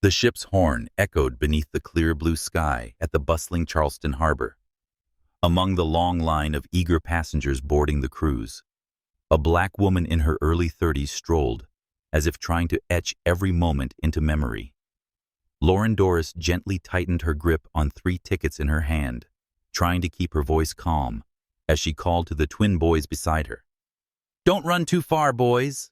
The ship's horn echoed beneath the clear blue sky at the bustling Charleston harbor. Among the long line of eager passengers boarding the cruise, a black woman in her early 30s strolled, as if trying to etch every moment into memory. Doris gently tightened her grip on 3 tickets in her hand, trying to keep her voice calm, as she called to the twin boys beside her. "Don't run too far, boys."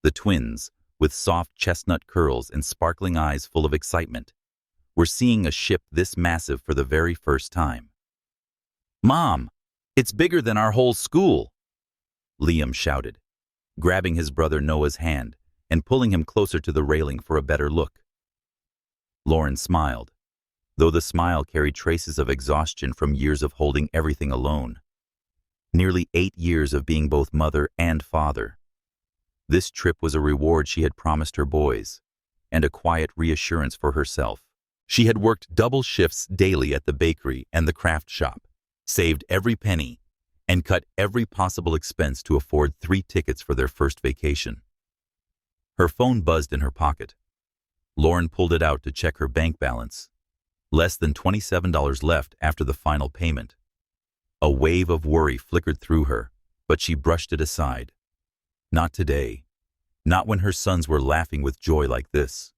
The twins, with soft chestnut curls and sparkling eyes full of excitement, were seeing a ship this massive for the very first time. "Mom, it's bigger than our whole school," Liam shouted, grabbing his brother Noah's hand and pulling him closer to the railing for a better look. Lauren smiled, though the smile carried traces of exhaustion from years of holding everything alone. Nearly 8 years of being both mother and father. This trip was a reward she had promised her boys, and a quiet reassurance for herself. She had worked double shifts daily at the bakery and the craft shop, saved every penny, and cut every possible expense to afford 3 tickets for their first vacation. Her phone buzzed in her pocket. Lauren pulled it out to check her bank balance. Less than $27 left after the final payment. A wave of worry flickered through her, but she brushed it aside. Not today. Not when her sons were laughing with joy like this.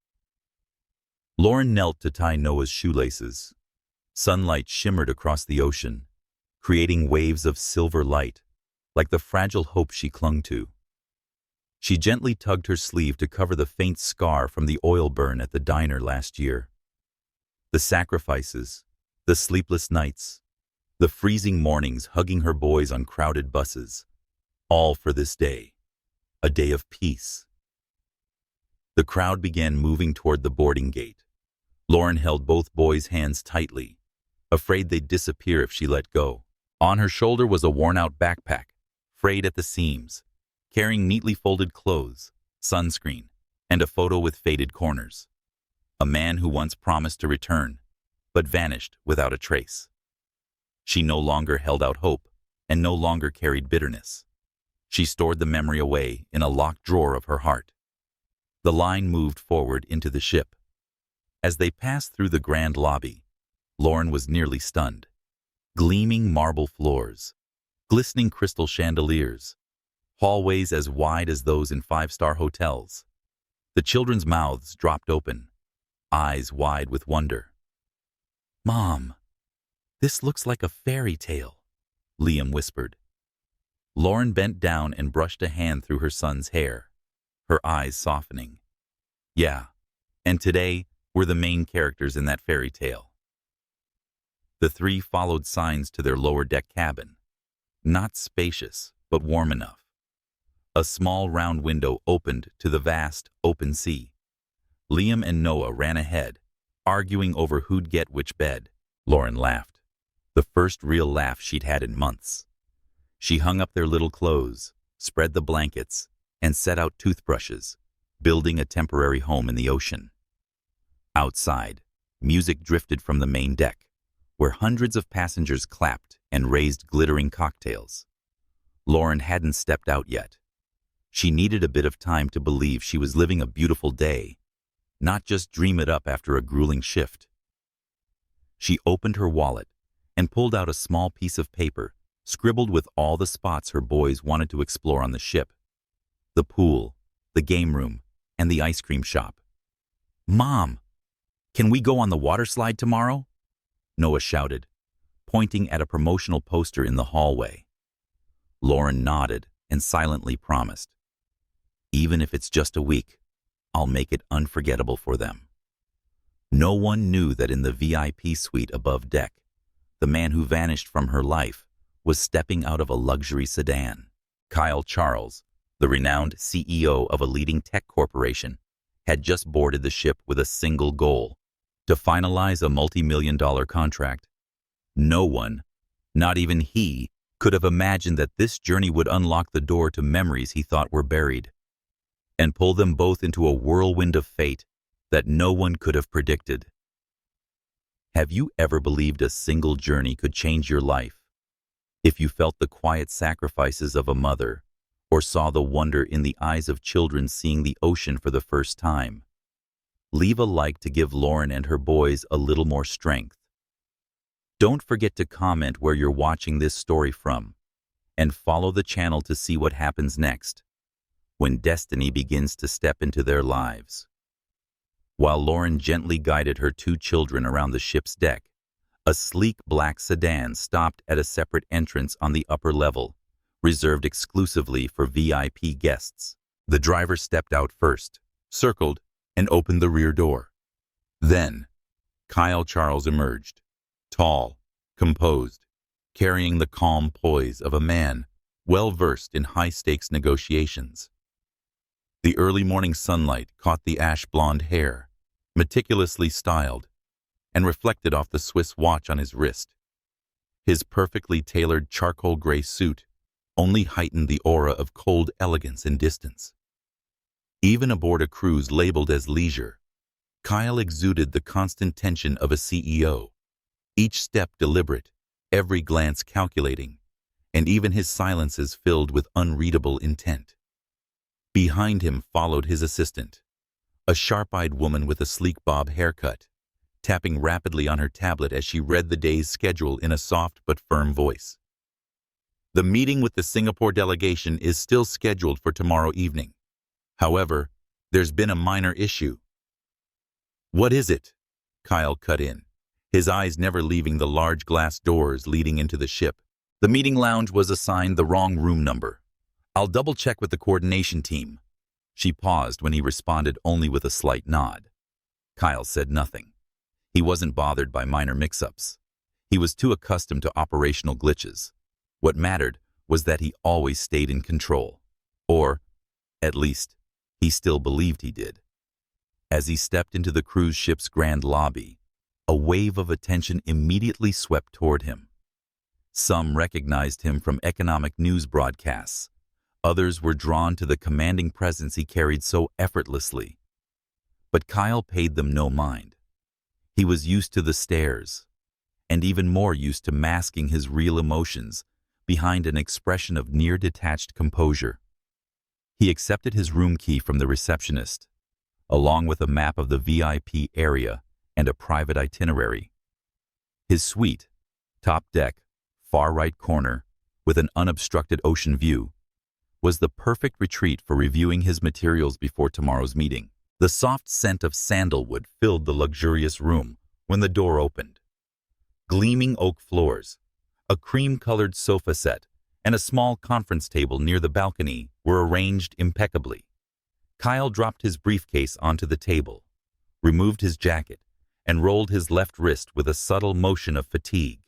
Lauren knelt to tie Noah's shoelaces. Sunlight shimmered across the ocean, creating waves of silver light, like the fragile hope she clung to. She gently tugged her sleeve to cover the faint scar from the oil burn at the diner last year. The sacrifices, the sleepless nights, the freezing mornings hugging her boys on crowded buses, all for this day, a day of peace. The crowd began moving toward the boarding gate. Lauren held both boys' hands tightly, afraid they'd disappear if she let go. On her shoulder was a worn-out backpack, frayed at the seams, carrying neatly folded clothes, sunscreen, and a photo with faded corners. A man who once promised to return, but vanished without a trace. She no longer held out hope, and no longer carried bitterness. She stored the memory away in a locked drawer of her heart. The line moved forward into the ship. As they passed through the grand lobby, Lauren was nearly stunned. Gleaming marble floors, glistening crystal chandeliers, hallways as wide as those in 5-star hotels. The children's mouths dropped open, eyes wide with wonder. "Mom, this looks like a fairy tale," Liam whispered. Lauren bent down and brushed a hand through her son's hair, her eyes softening. Yeah, and today we're the main characters in that fairy tale. The 3 followed signs to their lower deck cabin. Not spacious, but warm enough. A small round window opened to the vast, open sea. Liam and Noah ran ahead, arguing over who'd get which bed. Lauren laughed, the first real laugh she'd had in months. She hung up their little clothes, spread the blankets, and set out toothbrushes, building a temporary home in the ocean. Outside, music drifted from the main deck, where hundreds of passengers clapped and raised glittering cocktails. Lauren hadn't stepped out yet. She needed a bit of time to believe she was living a beautiful day, not just dream it up after a grueling shift. She opened her wallet and pulled out a small piece of paper scribbled with all the spots her boys wanted to explore on the ship. The pool, the game room, and the ice cream shop. "Mom, can we go on the water slide tomorrow?" Noah shouted, pointing at a promotional poster in the hallway. Lauren nodded and silently promised, "Even if it's just a week, I'll make it unforgettable for them." No one knew that in the VIP suite above deck, the man who vanished from her life was stepping out of a luxury sedan. Kyle Charles, the renowned CEO of a leading tech corporation, had just boarded the ship with a single goal: to finalize a multi-million-dollar contract. No one, not even he, could have imagined that this journey would unlock the door to memories he thought were buried, and pull them both into a whirlwind of fate that no one could have predicted. Have you ever believed a single journey could change your life? If you felt the quiet sacrifices of a mother, or saw the wonder in the eyes of children seeing the ocean for the first time? Leave a like to give Lauren and her boys a little more strength. Don't forget to comment where you're watching this story from, and follow the channel to see what happens next, when destiny begins to step into their lives. While Lauren gently guided her 2 children around the ship's deck, a sleek black sedan stopped at a separate entrance on the upper level, reserved exclusively for VIP guests. The driver stepped out first, circled, and opened the rear door. Then, Kyle Charles emerged, tall, composed, carrying the calm poise of a man well-versed in high-stakes negotiations. The early morning sunlight caught the ash-blonde hair, meticulously styled, and reflected off the Swiss watch on his wrist. His perfectly tailored charcoal gray suit only heightened the aura of cold elegance and distance. Even aboard a cruise labeled as leisure, Kyle exuded the constant tension of a CEO, each step deliberate, every glance calculating, and even his silences filled with unreadable intent. Behind him followed his assistant, a sharp-eyed woman with a sleek bob haircut, tapping rapidly on her tablet as she read the day's schedule in a soft but firm voice. The meeting with the Singapore delegation is still scheduled for tomorrow evening. However, there's been a minor issue. What is it? Kyle cut in, his eyes never leaving the large glass doors leading into the ship. The meeting lounge was assigned the wrong room number. I'll double-check with the coordination team. She paused when he responded only with a slight nod. Kyle said nothing. He wasn't bothered by minor mix-ups. He was too accustomed to operational glitches. What mattered was that he always stayed in control. Or, at least, he still believed he did. As he stepped into the cruise ship's grand lobby, a wave of attention immediately swept toward him. Some recognized him from economic news broadcasts. Others were drawn to the commanding presence he carried so effortlessly. But Kyle paid them no mind. He was used to the stares, and even more used to masking his real emotions behind an expression of near-detached composure. He accepted his room key from the receptionist, along with a map of the VIP area and a private itinerary. His suite, top deck, far right corner, with an unobstructed ocean view, was the perfect retreat for reviewing his materials before tomorrow's meeting. The soft scent of sandalwood filled the luxurious room when the door opened. Gleaming oak floors, a cream-colored sofa set, and a small conference table near the balcony were arranged impeccably. Kyle dropped his briefcase onto the table, removed his jacket, and rolled his left wrist with a subtle motion of fatigue.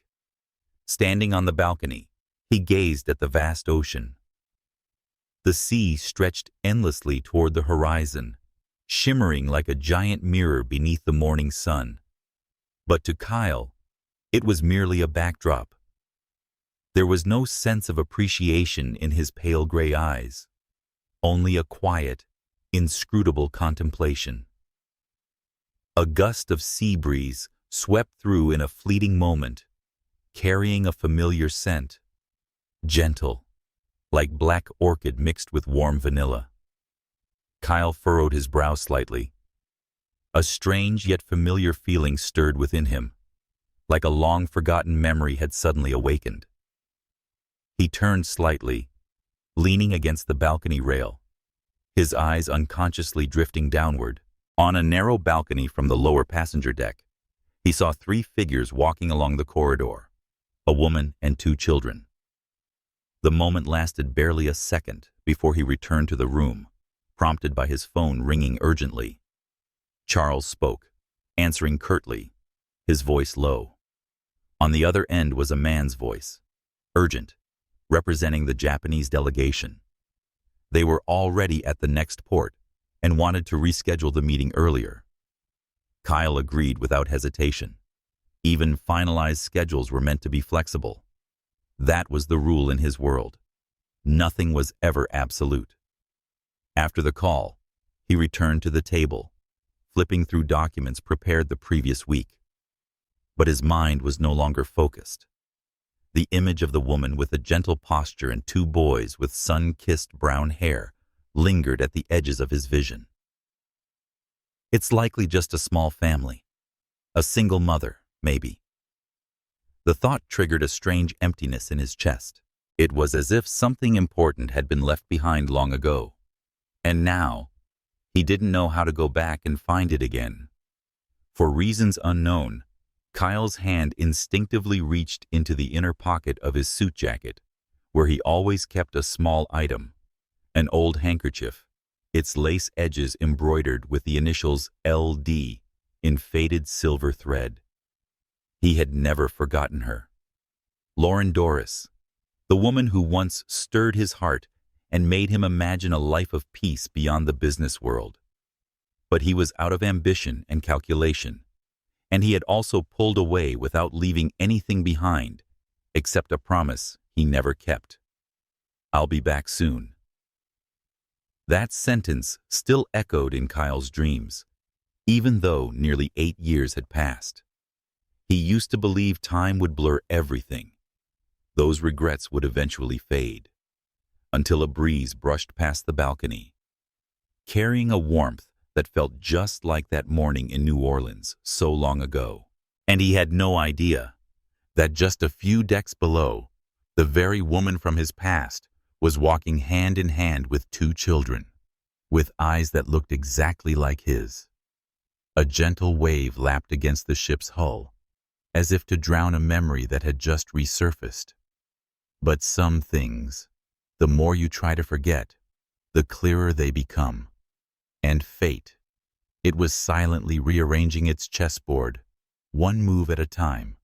Standing on the balcony, he gazed at the vast ocean. The sea stretched endlessly toward the horizon, shimmering like a giant mirror beneath the morning sun. But to Kyle, it was merely a backdrop. There was no sense of appreciation in his pale gray eyes, only a quiet, inscrutable contemplation. A gust of sea breeze swept through in a fleeting moment, carrying a familiar scent, gentle, like black orchid mixed with warm vanilla. Kyle furrowed his brow slightly. A strange yet familiar feeling stirred within him, like a long-forgotten memory had suddenly awakened. He turned slightly, leaning against the balcony rail, his eyes unconsciously drifting downward. On a narrow balcony from the lower passenger deck, he saw 3 figures walking along the corridor, a woman and 2 children. The moment lasted barely a second before he returned to the room, prompted by his phone ringing urgently. Charles spoke, answering curtly, his voice low. On the other end was a man's voice, urgent, representing the Japanese delegation. They were already at the next port and wanted to reschedule the meeting earlier. Kyle agreed without hesitation. Even finalized schedules were meant to be flexible. That was the rule in his world. Nothing was ever absolute. After the call, he returned to the table, flipping through documents prepared the previous week. But his mind was no longer focused. The image of the woman with a gentle posture and 2 boys with sun-kissed brown hair lingered at the edges of his vision. It's likely just a small family. A single mother, maybe. The thought triggered a strange emptiness in his chest. It was as if something important had been left behind long ago. And now, he didn't know how to go back and find it again. For reasons unknown, Kyle's hand instinctively reached into the inner pocket of his suit jacket, where he always kept a small item, an old handkerchief, its lace edges embroidered with the initials LD in faded silver thread. He had never forgotten her. Doris, the woman who once stirred his heart and made him imagine a life of peace beyond the business world. But he was out of ambition and calculation, and he had also pulled away without leaving anything behind, except a promise he never kept. "I'll be back soon." That sentence still echoed in Kyle's dreams, even though nearly 8 years had passed. He used to believe time would blur everything. Those regrets would eventually fade, until a breeze brushed past the balcony, carrying a warmth that felt just like that morning in New Orleans so long ago. And he had no idea that just a few decks below, the very woman from his past was walking hand in hand with 2 children, with eyes that looked exactly like his. A gentle wave lapped against the ship's hull, as if to drown a memory that had just resurfaced. But some things, the more you try to forget, the clearer they become. And fate, it was silently rearranging its chessboard, one move at a time.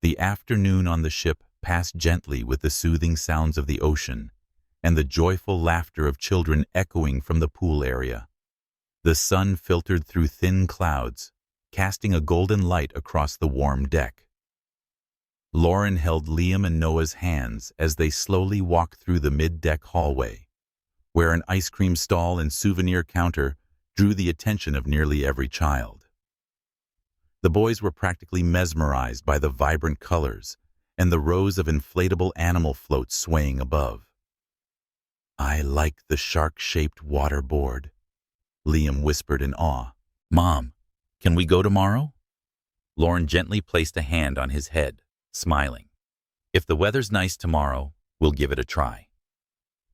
The afternoon on the ship passed gently with the soothing sounds of the ocean and the joyful laughter of children echoing from the pool area. The sun filtered through thin clouds, casting a golden light across the warm deck. Lauren held Liam and Noah's hands as they slowly walked through the mid-deck hallway, where an ice cream stall and souvenir counter drew the attention of nearly every child. The boys were practically mesmerized by the vibrant colors and the rows of inflatable animal floats swaying above. "I like the shark-shaped waterboard," Liam whispered in awe. "Mom, can we go tomorrow?" Lauren gently placed a hand on his head, smiling. "If the weather's nice tomorrow, we'll give it a try."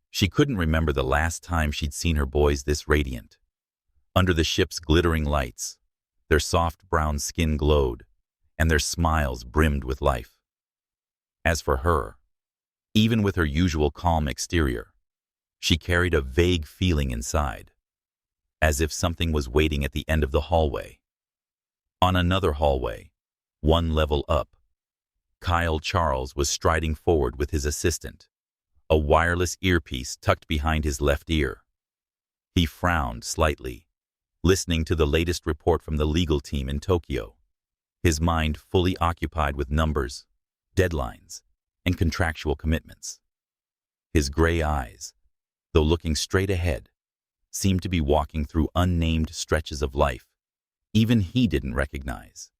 She couldn't remember the last time she'd seen her boys this radiant. Under the ship's glittering lights, their soft brown skin glowed, and their smiles brimmed with life. As for her, even with her usual calm exterior, she carried a vague feeling inside, as if something was waiting at the end of the hallway. On another hallway, one level up, Kyle Charles was striding forward with his assistant, a wireless earpiece tucked behind his left ear. He frowned slightly, listening to the latest report from the legal team in Tokyo, his mind fully occupied with numbers, deadlines, and contractual commitments. His gray eyes, though looking straight ahead, seemed to be walking through unnamed stretches of life even he didn't recognize.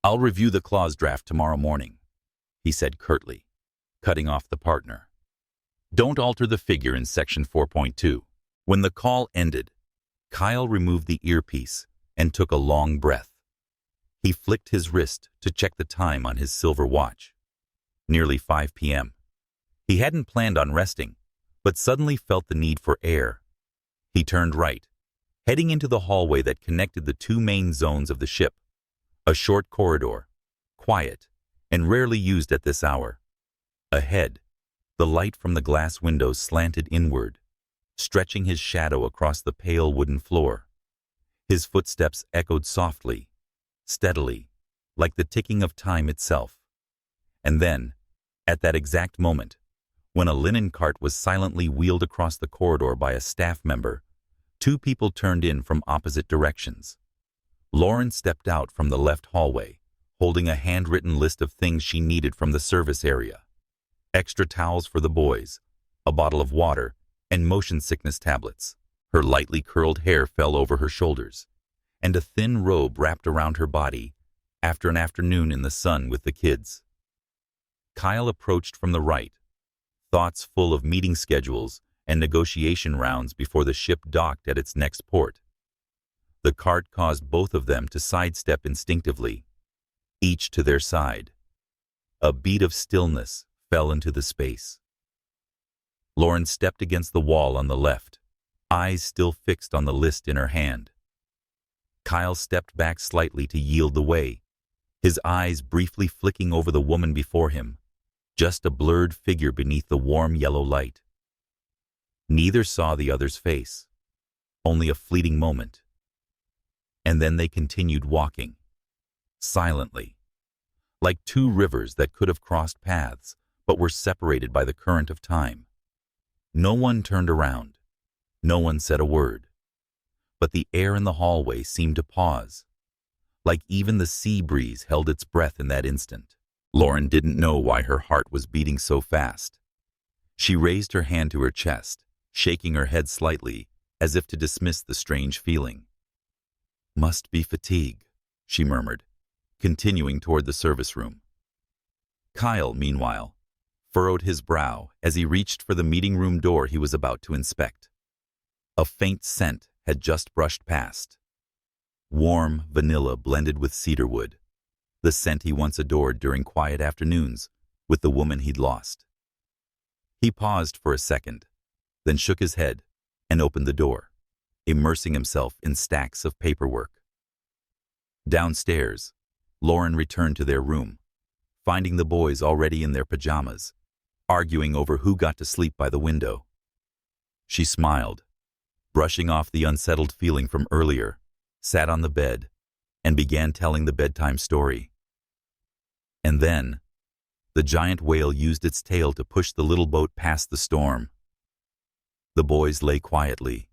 "I'll review the clause draft tomorrow morning," he said curtly, cutting off the partner. "Don't alter the figure in section 4.2. When the call ended, Kyle removed the earpiece and took a long breath. He flicked his wrist to check the time on his silver watch. Nearly 5 p.m. He hadn't planned on resting, but suddenly felt the need for air. He turned right, heading into the hallway that connected the 2 main zones of the ship, a short corridor, quiet, and rarely used at this hour. Ahead, the light from the glass windows slanted inward, stretching his shadow across the pale wooden floor. His footsteps echoed softly, steadily, like the ticking of time itself. And then, at that exact moment, when a linen cart was silently wheeled across the corridor by a staff member, 2 people turned in from opposite directions. Lauren stepped out from the left hallway, holding a handwritten list of things she needed from the service area. Extra towels for the boys, a bottle of water, and motion sickness tablets. Her lightly curled hair fell over her shoulders, and a thin robe wrapped around her body after an afternoon in the sun with the kids. Kyle approached from the right, thoughts full of meeting schedules and negotiation rounds before the ship docked at its next port. The cart caused both of them to sidestep instinctively, each to their side. A beat of stillness fell into the space. Lauren stepped against the wall on the left, eyes still fixed on the list in her hand. Kyle stepped back slightly to yield the way, his eyes briefly flicking over the woman before him, just a blurred figure beneath the warm yellow light. Neither saw the other's face, only a fleeting moment. And then they continued walking, silently, like two rivers that could have crossed paths but were separated by the current of time. No one turned around, no one said a word, but the air in the hallway seemed to pause, like even the sea breeze held its breath in that instant. Lauren didn't know why her heart was beating so fast. She raised her hand to her chest, shaking her head slightly, as if to dismiss the strange feeling. "Must be fatigue," she murmured, continuing toward the service room. Kyle, meanwhile, furrowed his brow as he reached for the meeting room door he was about to inspect. A faint scent had just brushed past. Warm vanilla blended with cedarwood, the scent he once adored during quiet afternoons with the woman he'd lost. He paused for a second, then shook his head and opened the door, immersing himself in stacks of paperwork. Downstairs, Lauren returned to their room, finding the boys already in their pajamas, arguing over who got to sleep by the window. She smiled, brushing off the unsettled feeling from earlier, sat on the bed, and began telling the bedtime story. And then, the giant whale used its tail to push the little boat past the storm. The boys lay quietly,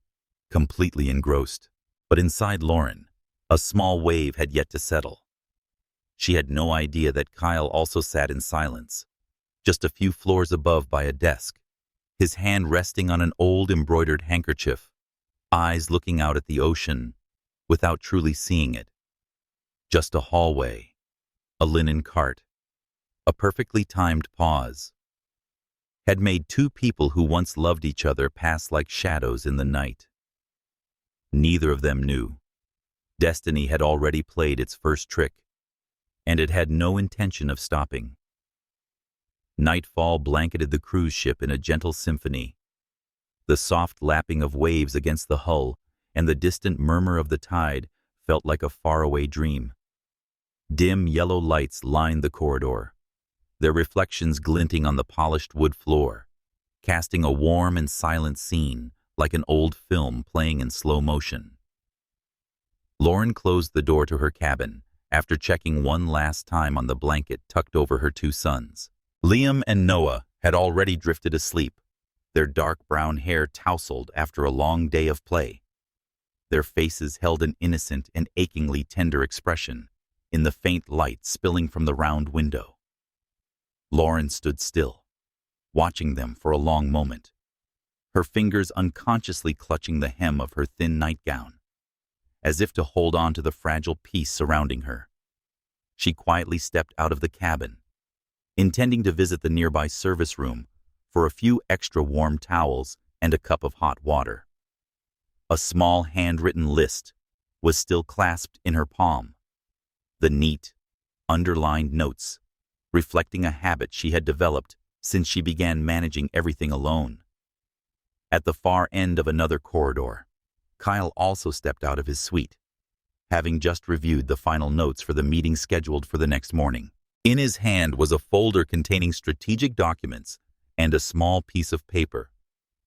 completely engrossed, but inside Lauren, a small wave had yet to settle. She had no idea that Kyle also sat in silence, just a few floors above by a desk, his hand resting on an old embroidered handkerchief, eyes looking out at the ocean, without truly seeing it. Just a hallway, a linen cart, a perfectly timed pause, had made two people who once loved each other pass like shadows in the night. Neither of them knew. Destiny had already played its first trick, and it had no intention of stopping. Nightfall blanketed the cruise ship in a gentle symphony. The soft lapping of waves against the hull and the distant murmur of the tide felt like a faraway dream. Dim yellow lights lined the corridor, their reflections glinting on the polished wood floor, casting a warm and silent scene like an old film playing in slow motion. Lauren closed the door to her cabin after checking one last time on the blanket tucked over her two sons. Liam and Noah had already drifted asleep, their dark brown hair tousled after a long day of play. Their faces held an innocent and achingly tender expression in the faint light spilling from the round window. Lauren stood still, watching them for a long moment, her fingers unconsciously clutching the hem of her thin nightgown, as if to hold on to the fragile peace surrounding her. She quietly stepped out of the cabin, intending to visit the nearby service room for a few extra warm towels and a cup of hot water. A small handwritten list was still clasped in her palm, the neat, underlined notes reflecting a habit she had developed since she began managing everything alone. At the far end of another corridor, Kyle also stepped out of his suite, having just reviewed the final notes for the meeting scheduled for the next morning. In his hand was a folder containing strategic documents and a small piece of paper.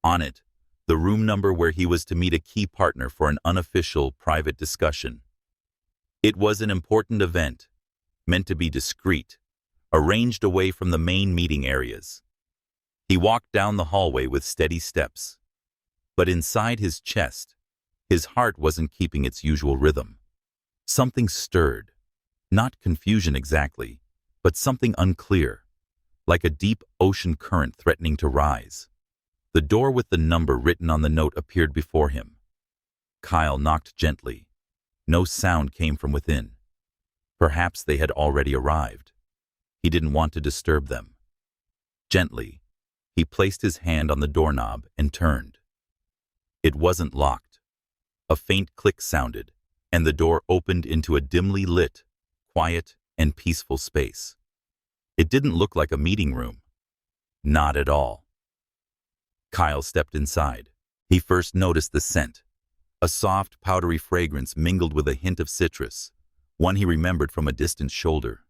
On it, the room number where he was to meet a key partner for an unofficial private discussion. It was an important event, meant to be discreet, arranged away from the main meeting areas. He walked down the hallway with steady steps, but inside his chest, his heart wasn't keeping its usual rhythm. Something stirred, not confusion exactly, but something unclear, like a deep ocean current threatening to rise. The door with the number written on the note appeared before him. Kyle knocked gently. No sound came from within. Perhaps they had already arrived. He didn't want to disturb them. Gently, he placed his hand on the doorknob and turned. It wasn't locked. A faint click sounded, and the door opened into a dimly lit, quiet, and peaceful space. It didn't look like a meeting room. Not at all. Kyle stepped inside. He first noticed the scent, a soft, powdery fragrance mingled with a hint of citrus, one he remembered from a distant shoulder.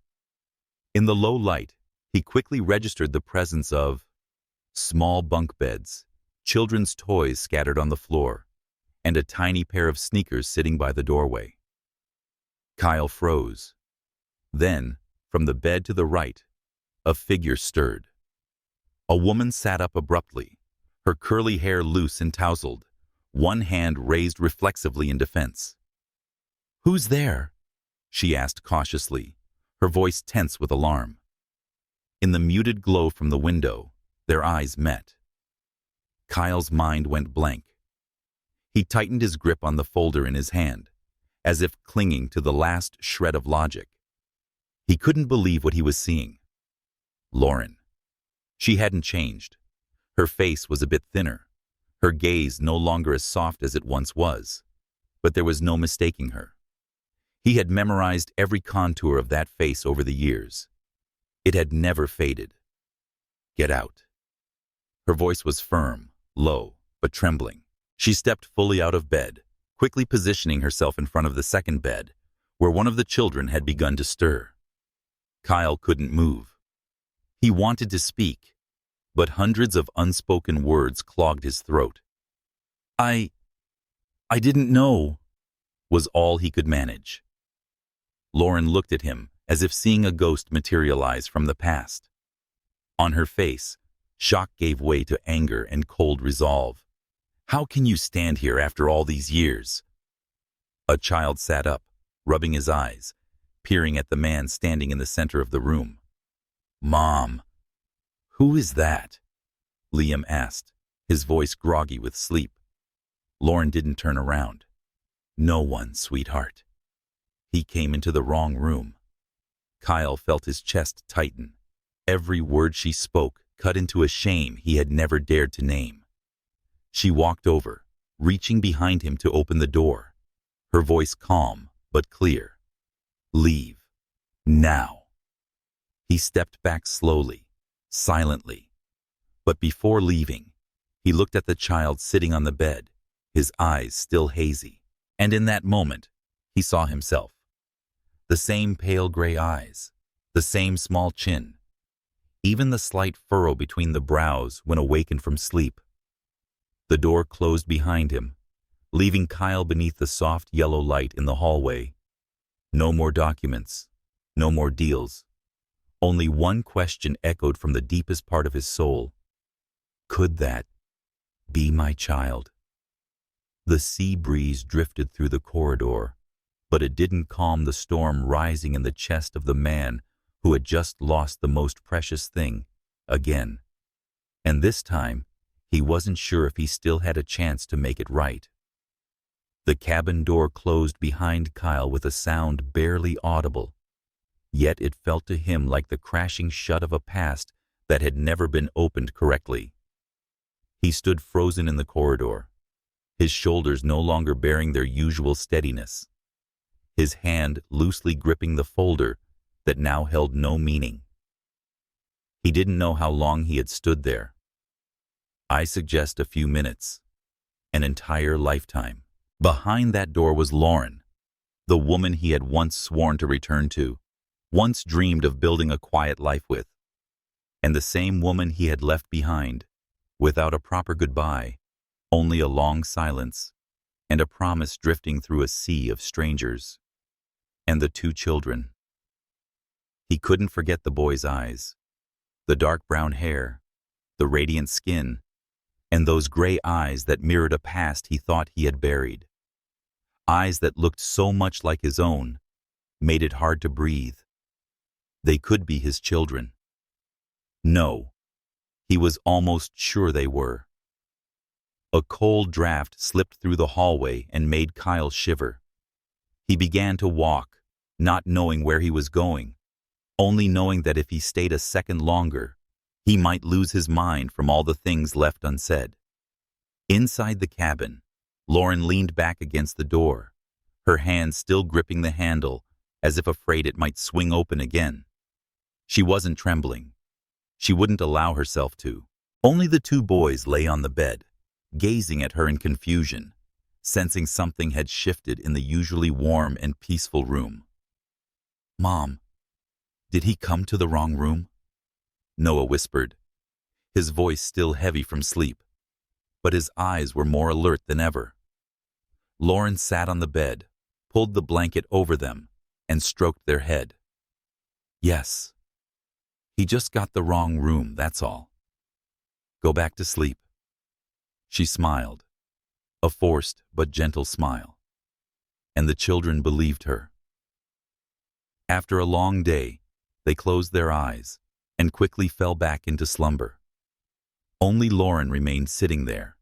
In the low light, he quickly registered the presence of small bunk beds, children's toys scattered on the floor, and a tiny pair of sneakers sitting by the doorway. Kyle froze. Then, from the bed to the right, a figure stirred. A woman sat up abruptly, her curly hair loose and tousled, one hand raised reflexively in defense. "Who's there?" she asked cautiously, her voice tense with alarm. In the muted glow from the window, their eyes met. Kyle's mind went blank. He tightened his grip on the folder in his hand, as if clinging to the last shred of logic. He couldn't believe what he was seeing. Lauren. She hadn't changed. Her face was a bit thinner, her gaze no longer as soft as it once was, but there was no mistaking her. He had memorized every contour of that face over the years. It had never faded. "Get out." Her voice was firm, low, but trembling. She stepped fully out of bed, quickly positioning herself in front of the second bed, where one of the children had begun to stir. Kyle couldn't move. He wanted to speak, but hundreds of unspoken words clogged his throat. I didn't know," was all he could manage. Lauren looked at him as if seeing a ghost materialize from the past. On her face, shock gave way to anger and cold resolve. "How can you stand here after all these years?" A child sat up, rubbing his eyes, peering at the man standing in the center of the room. "Mom." "Who is that?" Liam asked, his voice groggy with sleep. Lauren didn't turn around. "No one, sweetheart. He came into the wrong room." Kyle felt his chest tighten. Every word she spoke cut into a shame he had never dared to name. She walked over, reaching behind him to open the door, her voice calm but clear. "Leave. Now." He stepped back slowly, silently. But before leaving, he looked at the child sitting on the bed, his eyes still hazy. And in that moment, he saw himself. The same pale gray eyes, the same small chin, even the slight furrow between the brows when awakened from sleep. The door closed behind him, leaving Kyle beneath the soft yellow light in the hallway. No more documents, no more deals. Only one question echoed from the deepest part of his soul. Could that be my child? The sea breeze drifted through the corridor, but it didn't calm the storm rising in the chest of the man who had just lost the most precious thing again. And this time, he wasn't sure if he still had a chance to make it right. The cabin door closed behind Kyle with a sound barely audible, yet it felt to him like the crashing shut of a past that had never been opened correctly. He stood frozen in the corridor, his shoulders no longer bearing their usual steadiness, his hand loosely gripping the folder that now held no meaning. He didn't know how long he had stood there. I suggest a few minutes, an entire lifetime. Behind that door was Lauren, the woman he had once sworn to return to, once dreamed of building a quiet life with, and the same woman he had left behind, without a proper goodbye, only a long silence, and a promise drifting through a sea of strangers. And the two children. He couldn't forget the boy's eyes, the dark brown hair, the radiant skin, and those gray eyes that mirrored a past he thought he had buried. Eyes that looked so much like his own, made it hard to breathe. They could be his children. No, he was almost sure they were. A cold draft slipped through the hallway and made Kyle shiver. He began to walk, not knowing where he was going, only knowing that if he stayed a second longer, he might lose his mind from all the things left unsaid. Inside the cabin, Lauren leaned back against the door, her hand still gripping the handle, as if afraid it might swing open again. She wasn't trembling. She wouldn't allow herself to. Only the two boys lay on the bed, gazing at her in confusion, sensing something had shifted in the usually warm and peaceful room. "Mom, did he come to the wrong room?" Noah whispered, his voice still heavy from sleep, but his eyes were more alert than ever. Lauren sat on the bed, pulled the blanket over them, and stroked their head. "Yes. He just got the wrong room, that's all. Go back to sleep." She smiled, a forced but gentle smile, and the children believed her. After a long day, they closed their eyes and quickly fell back into slumber. Only Lauren remained sitting there,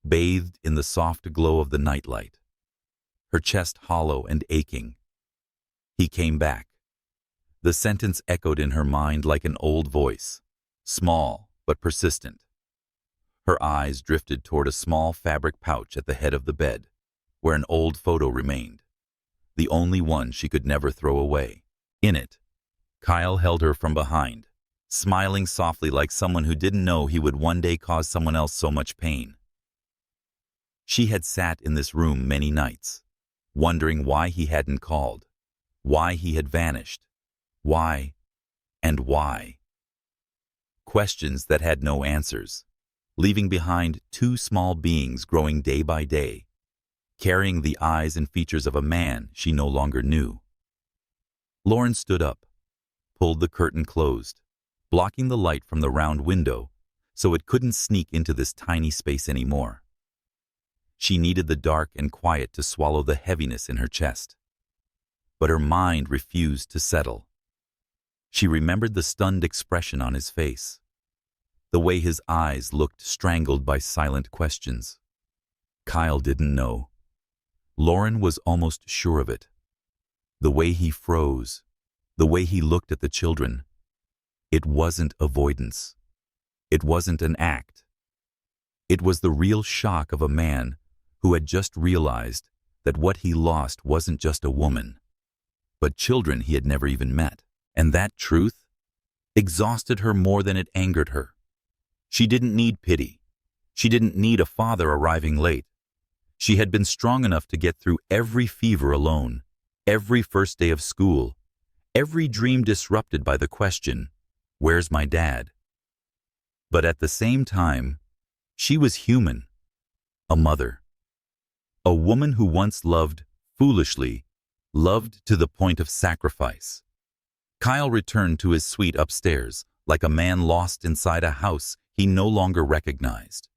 bathed in the soft glow of the nightlight, her chest hollow and aching. He came back. The sentence echoed in her mind like an old voice, small but persistent. Her eyes drifted toward a small fabric pouch at the head of the bed, where an old photo remained, the only one she could never throw away. In it, Kyle held her from behind, smiling softly like someone who didn't know he would one day cause someone else so much pain. She had sat in this room many nights, wondering why he hadn't called, why he had vanished, why and why. Questions that had no answers, leaving behind two small beings growing day by day, carrying the eyes and features of a man she no longer knew. Lauren stood up, pulled the curtain closed, blocking the light from the round window so it couldn't sneak into this tiny space anymore. She needed the dark and quiet to swallow the heaviness in her chest. But her mind refused to settle. She remembered the stunned expression on his face, the way his eyes looked strangled by silent questions. Kyle didn't know. Lauren was almost sure of it. The way he froze, the way he looked at the children. It wasn't avoidance. It wasn't an act. It was the real shock of a man who had just realized that what he lost wasn't just a woman, but children he had never even met. And that truth exhausted her more than it angered her. She didn't need pity. She didn't need a father arriving late. She had been strong enough to get through every fever alone, every first day of school, every dream disrupted by the question, "Where's my dad?" But at the same time, she was human, a mother, a woman who once loved foolishly, loved to the point of sacrifice. Kyle returned to his suite upstairs like a man lost inside a house he no longer recognized.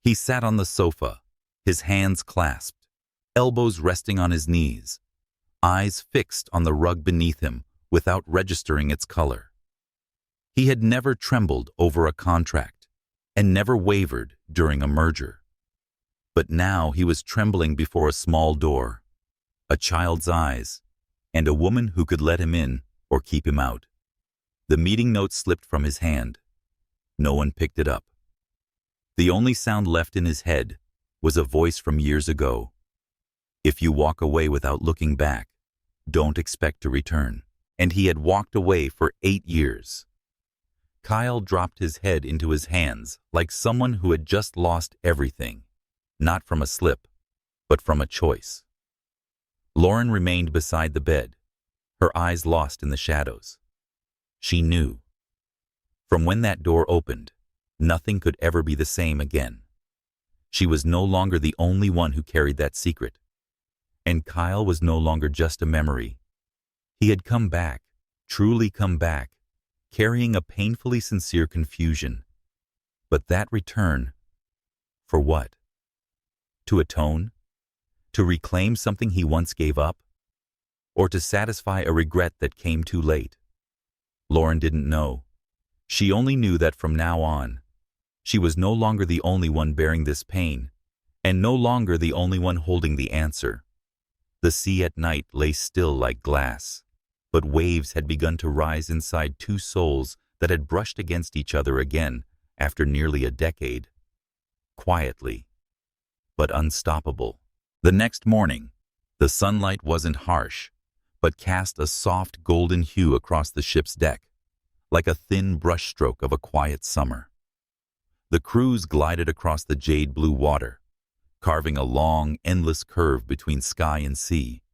He sat on the sofa, his hands clasped, elbows resting on his knees, eyes fixed on the rug beneath him without registering its color. He had never trembled over a contract and never wavered during a merger. But now he was trembling before a small door, a child's eyes, and a woman who could let him in or keep him out. The meeting note slipped from his hand. No one picked it up. The only sound left in his head was a voice from years ago. "If you walk away without looking back, don't expect to return." And he had walked away for 8 years. Kyle dropped his head into his hands like someone who had just lost everything, not from a slip, but from a choice. Lauren remained beside the bed, her eyes lost in the shadows. She knew. From when that door opened, nothing could ever be the same again. She was no longer the only one who carried that secret. And Kyle was no longer just a memory. He had come back, truly come back, carrying a painfully sincere confusion. But that return, for what? To atone? To reclaim something he once gave up? Or to satisfy a regret that came too late? Lauren didn't know. She only knew that from now on, she was no longer the only one bearing this pain, and no longer the only one holding the answer. The sea at night lay still like glass, but waves had begun to rise inside two souls that had brushed against each other again after nearly a decade. Quietly, but unstoppable. The next morning, The sunlight wasn't harsh, but cast a soft golden hue across the ship's deck, like a thin brushstroke of a quiet summer. The cruise glided across the jade blue water, carving a long, endless curve between sky and sea.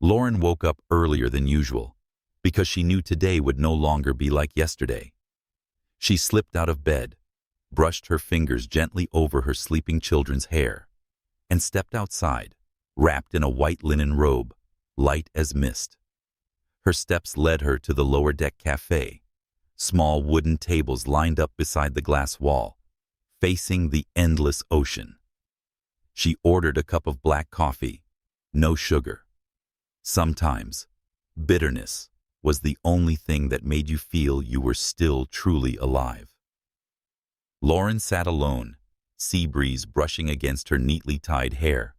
Lauren woke up earlier than usual, because she knew today would no longer be like yesterday. She slipped out of bed, brushed her fingers gently over her sleeping children's hair, and stepped outside, wrapped in a white linen robe, light as mist. Her steps led her to the lower deck cafe, small wooden tables lined up beside the glass wall, facing the endless ocean. She ordered a cup of black coffee, no sugar. Sometimes, bitterness was the only thing that made you feel you were still truly alive. Lauren sat alone, sea breeze brushing against her neatly tied hair.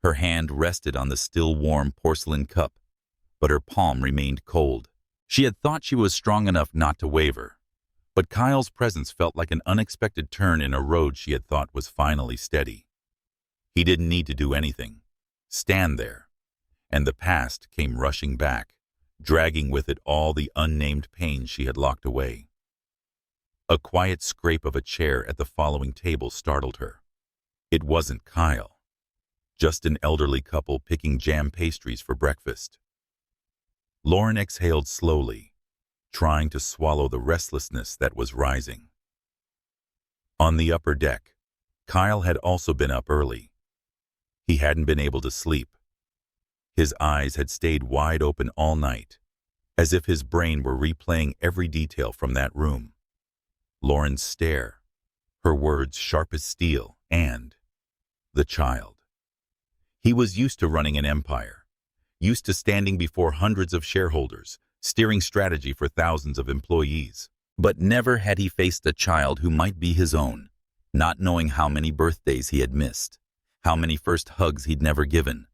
Her hand rested on the still warm porcelain cup, but her palm remained cold. She had thought she was strong enough not to waver, but Kyle's presence felt like an unexpected turn in a road she had thought was finally steady. He didn't need to do anything. Stand there. And the past came rushing back, dragging with it all the unnamed pain she had locked away. A quiet scrape of a chair at the following table startled her. It wasn't Kyle, just an elderly couple picking jam pastries for breakfast. Lauren exhaled slowly, trying to swallow the restlessness that was rising. On the upper deck, Kyle had also been up early. He hadn't been able to sleep. His eyes had stayed wide open all night, as if his brain were replaying every detail from that room. Lauren's stare, her words sharp as steel, and the child. He was used to running an empire, used to standing before hundreds of shareholders, steering strategy for thousands of employees. But never had he faced a child who might be his own, not knowing how many birthdays he had missed, how many first hugs he'd never given,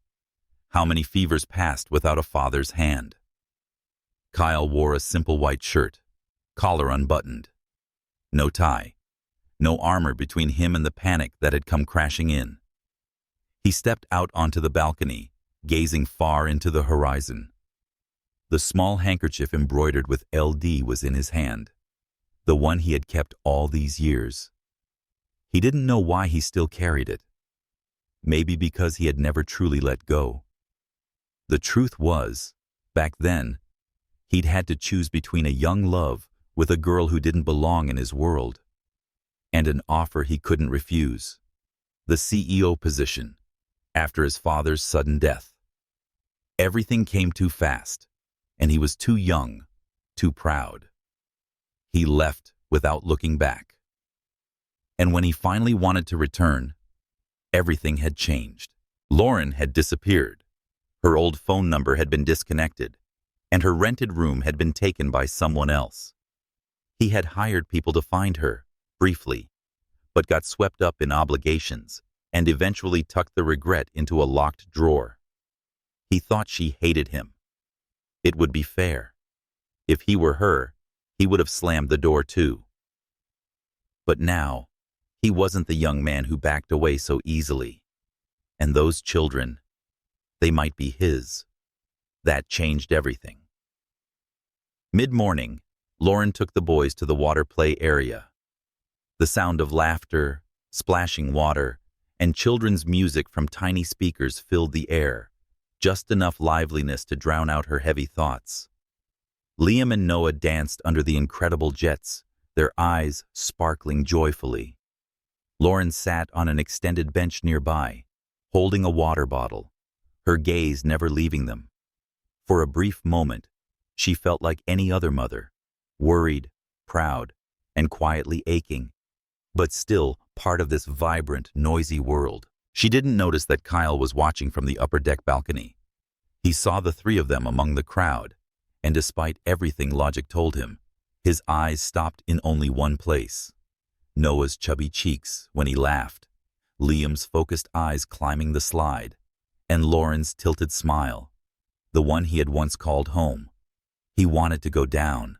how many fevers passed without a father's hand. Kyle wore a simple white shirt, collar unbuttoned. No tie, no armor between him and the panic that had come crashing in. He stepped out onto the balcony, gazing far into the horizon. The small handkerchief embroidered with LD was in his hand, the one he had kept all these years. He didn't know why he still carried it. Maybe because he had never truly let go. The truth was, back then, he'd had to choose between a young love with a girl who didn't belong in his world, and an offer he couldn't refuse, the CEO position, after his father's sudden death. Everything came too fast, and he was too young, too proud. He left without looking back. And when he finally wanted to return, everything had changed. Lauren had disappeared. Her old phone number had been disconnected, and her rented room had been taken by someone else. He had hired people to find her, briefly, but got swept up in obligations and eventually tucked the regret into a locked drawer. He thought she hated him. It would be fair. If he were her, he would have slammed the door too. But now, he wasn't the young man who backed away so easily. And those children, they might be his. That changed everything. Mid-morning, Lauren took the boys to the water play area. The sound of laughter, splashing water, and children's music from tiny speakers filled the air, just enough liveliness to drown out her heavy thoughts. Liam and Noah danced under the incredible jets, their eyes sparkling joyfully. Lauren sat on an extended bench nearby, holding a water bottle, her gaze never leaving them. For a brief moment, she felt like any other mother, worried, proud, and quietly aching, but still part of this vibrant, noisy world. She didn't notice that Kyle was watching from the upper deck balcony. He saw the three of them among the crowd, and despite everything logic told him, his eyes stopped in only one place. Noah's chubby cheeks when he laughed, Liam's focused eyes climbing the slide, and Lauren's tilted smile, the one he had once called home. He wanted to go down,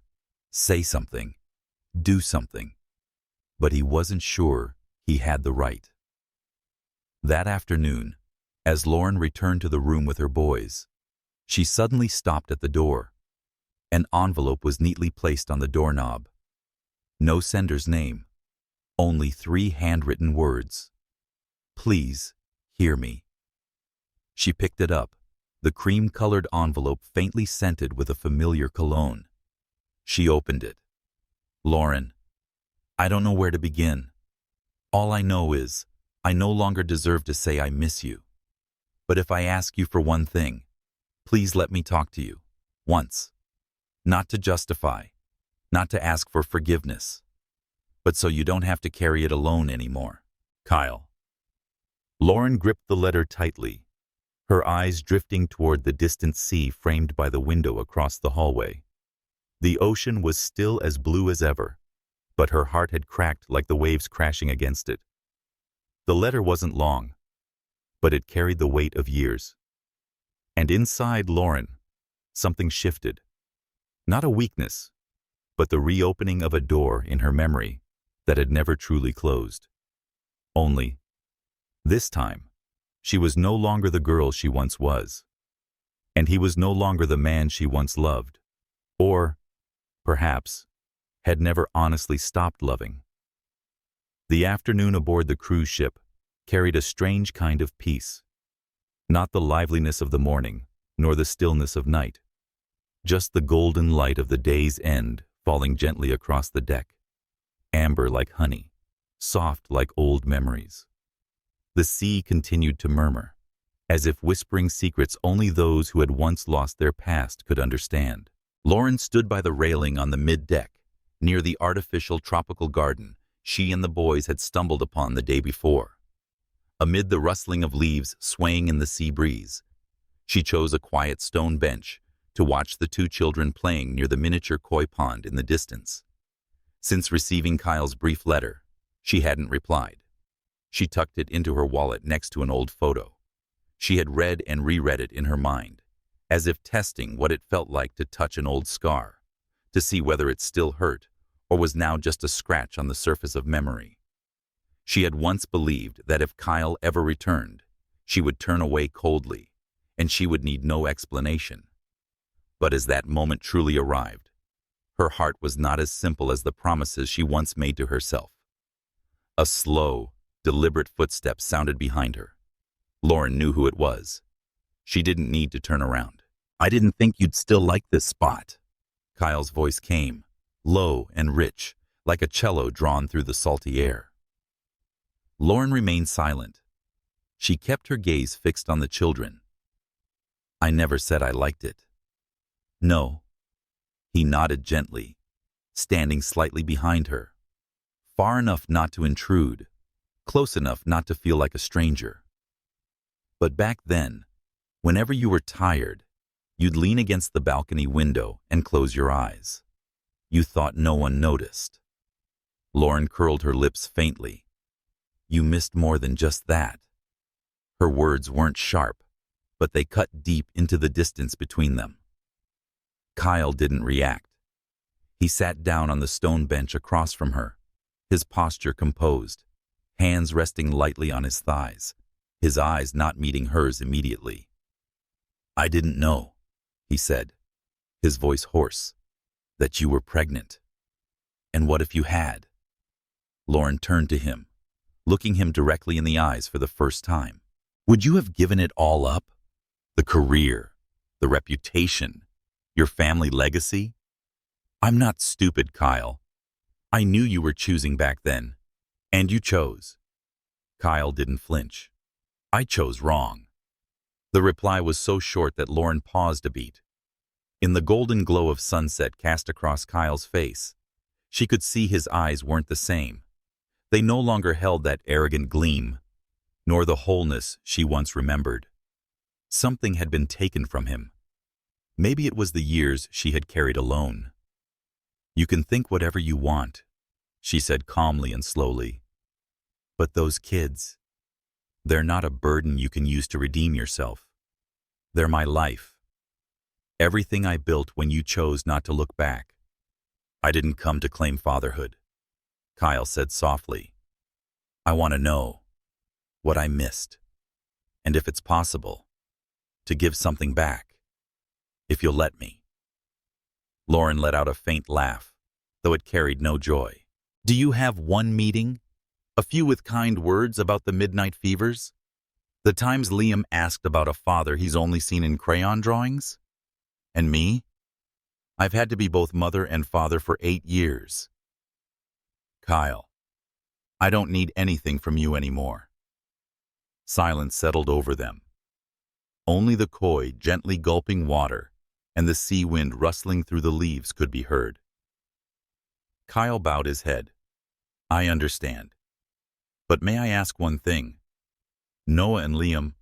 say something, do something, but he wasn't sure he had the right. That afternoon, As Lauren returned to the room with her boys, she suddenly stopped at the door. An envelope was neatly placed on the doorknob. No sender's name, only 3 handwritten words. "Please, hear me." She picked it up, the cream-colored envelope faintly scented with a familiar cologne. She opened it. "Lauren, I don't know where to begin. All I know is, I no longer deserve to say I miss you. But if I ask you for one thing, please let me talk to you. Once. Not to justify, not to ask for forgiveness, but so you don't have to carry it alone anymore. Kyle." Lauren gripped the letter tightly, her eyes drifting toward the distant sea framed by the window across the hallway. The ocean was still as blue as ever, but her heart had cracked like the waves crashing against it. The letter wasn't long, but it carried the weight of years. And inside Lauren, something shifted. Not a weakness, but the reopening of a door in her memory that had never truly closed. Only, this time, she was no longer the girl she once was, and he was no longer the man she once loved, or, perhaps, had never honestly stopped loving. The afternoon aboard the cruise ship carried a strange kind of peace. Not the liveliness of the morning, nor the stillness of night. Just the golden light of the day's end falling gently across the deck, amber like honey, soft like old memories. The sea continued to murmur, as if whispering secrets only those who had once lost their past could understand. Lauren stood by the railing on the mid-deck, near the artificial tropical garden she and the boys had stumbled upon the day before. Amid the rustling of leaves swaying in the sea breeze, she chose a quiet stone bench to watch the 2 children playing near the miniature koi pond in the distance. Since receiving Kyle's brief letter, she hadn't replied. She tucked it into her wallet next to an old photo. She had read and reread it in her mind, as if testing what it felt like to touch an old scar, to see whether it still hurt or was now just a scratch on the surface of memory. She had once believed that if Kyle ever returned, she would turn away coldly, and she would need no explanation. But as that moment truly arrived, her heart was not as simple as the promises she once made to herself. A slow, deliberate footstep sounded behind her. Lauren knew who it was. She didn't need to turn around. "I didn't think you'd still like this spot." Kyle's voice came, low and rich, like a cello drawn through the salty air. Lauren remained silent. She kept her gaze fixed on the children. "I never said I liked it." "No." He nodded gently, standing slightly behind her, far enough not to intrude, close enough not to feel like a stranger. "But back then, whenever you were tired, you'd lean against the balcony window and close your eyes. You thought no one noticed." Lauren curled her lips faintly. "You missed more than just that." Her words weren't sharp, but they cut deep into the distance between them. Kyle didn't react. He sat down on the stone bench across from her, his posture composed, hands resting lightly on his thighs, his eyes not meeting hers immediately. "I didn't know," he said, his voice hoarse, "that you were pregnant. And what if you had?" Lauren turned to him, looking him directly in the eyes for the first time. "Would you have given it all up? The career, the reputation, your family legacy?" "I'm not stupid, Kyle. I knew you were choosing back then, and you chose." Kyle didn't flinch. "I chose wrong." The reply was so short that Lauren paused a beat. In the golden glow of sunset cast across Kyle's face, she could see his eyes weren't the same. They no longer held that arrogant gleam, nor the wholeness she once remembered. Something had been taken from him. Maybe it was the years she had carried alone. "You can think whatever you want," she said calmly and slowly. "But those kids, they're not a burden you can use to redeem yourself. They're my life. Everything I built when you chose not to look back. I didn't come to claim fatherhood," Kyle said softly. "I want to know what I missed, and if it's possible, to give something back, if you'll let me. Lauren let out a faint laugh, though it carried no joy. Do you have one meeting? A few with kind words about the midnight fevers? The times Liam asked about a father he's only seen in crayon drawings? And me? I've had to be both mother and father for 8 years. Kyle, I don't need anything from you anymore. Silence settled over them. Only the koi gently gulping water and the sea wind rustling through the leaves could be heard. Kyle bowed his head. I understand. But may I ask one thing? Noah and Liam,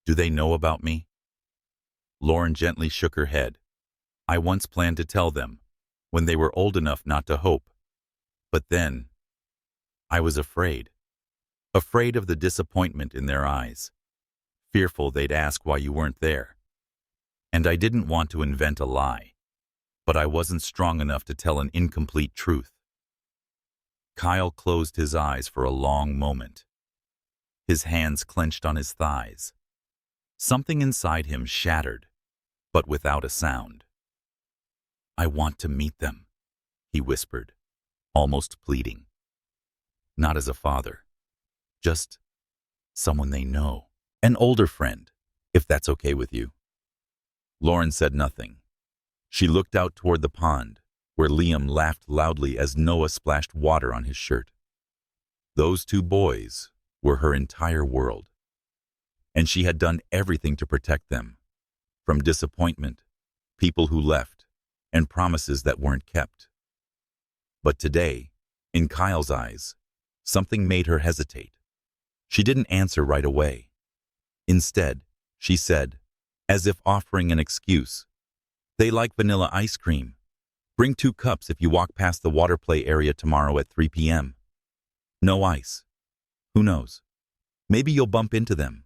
do they know about me? Lauren gently shook her head. I once planned to tell them, when they were old enough not to hope. But then, I was afraid. Afraid of the disappointment in their eyes. Fearful they'd ask why you weren't there. And I didn't want to invent a lie. But I wasn't strong enough to tell an incomplete truth. Kyle closed his eyes for a long moment. His hands clenched on his thighs. Something inside him shattered, but without a sound. I want to meet them, he whispered, almost pleading. Not as a father, just someone they know. An older friend, if that's okay with you. Lauren said nothing. She looked out toward the pond, where Liam laughed loudly as Noah splashed water on his shirt. Those 2 boys were her entire world, and she had done everything to protect them, from disappointment, people who left, and promises that weren't kept. But today, in Kyle's eyes, something made her hesitate. She didn't answer right away. Instead, she said, as if offering an excuse, they like vanilla ice cream. Bring 2 cups if you walk past the water play area tomorrow at 3 p.m. No ice. Who knows? Maybe you'll bump into them.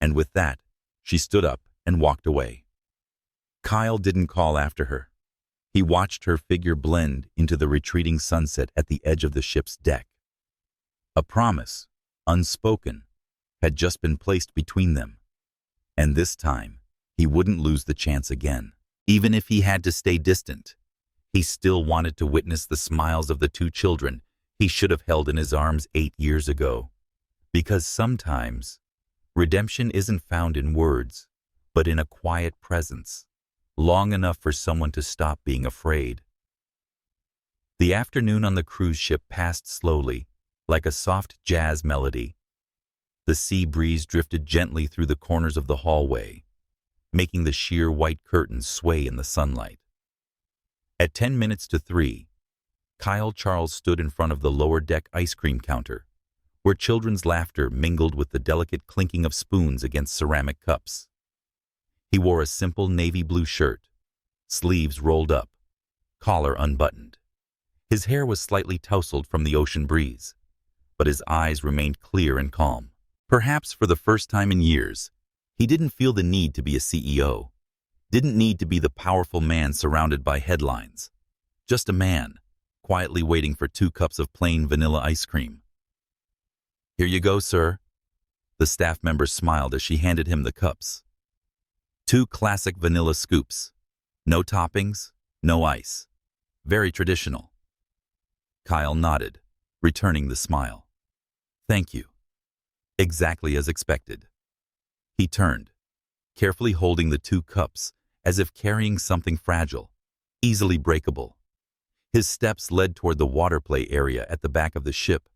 And with that, she stood up and walked away. Kyle didn't call after her. He watched her figure blend into the retreating sunset at the edge of the ship's deck. A promise, unspoken, had just been placed between them. And this time, he wouldn't lose the chance again. Even if he had to stay distant, he still wanted to witness the smiles of the 2 children he should have held in his arms 8 years ago. Because sometimes, redemption isn't found in words, but in a quiet presence, long enough for someone to stop being afraid. The afternoon on the cruise ship passed slowly, like a soft jazz melody. The sea breeze drifted gently through the corners of the hallway, making the sheer white curtains sway in the sunlight. At 10 minutes to 3, Kyle Charles stood in front of the lower deck ice cream counter, where children's laughter mingled with the delicate clinking of spoons against ceramic cups. He wore a simple navy blue shirt, sleeves rolled up, collar unbuttoned. His hair was slightly tousled from the ocean breeze, but his eyes remained clear and calm. Perhaps for the first time in years, he didn't feel the need to be a CEO, didn't need to be the powerful man surrounded by headlines. Just a man, quietly waiting for 2 cups of plain vanilla ice cream. Here you go, sir. The staff member smiled as she handed him the cups. 2 classic vanilla scoops. No toppings, no ice. Very traditional. Kyle nodded, returning the smile. Thank you. Exactly as expected. He turned, carefully holding the 2 cups as if carrying something fragile, easily breakable. His steps led toward the water play area at the back of the ship,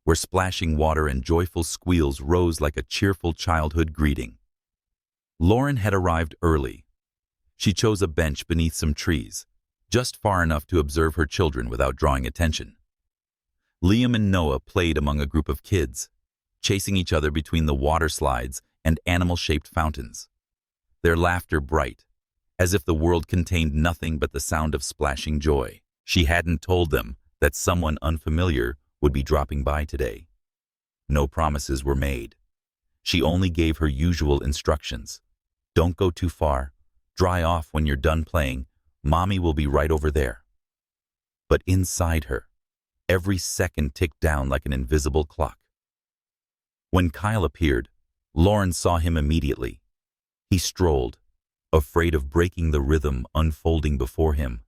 where splashing water and joyful squeals rose like a cheerful childhood greeting. Lauren had arrived early. She chose a bench beneath some trees, just far enough to observe her children without drawing attention. Liam and Noah played among a group of kids, chasing each other between the water slides and animal-shaped fountains. Their laughter bright, as if the world contained nothing but the sound of splashing joy. She hadn't told them that someone unfamiliar would be dropping by today. No promises were made. She only gave her usual instructions. Don't go too far. Dry off when you're done playing. Mommy will be right over there. But inside her, every second ticked down like an invisible clock. When Kyle appeared, Lauren saw him immediately. He strolled, afraid of breaking the rhythm unfolding before him.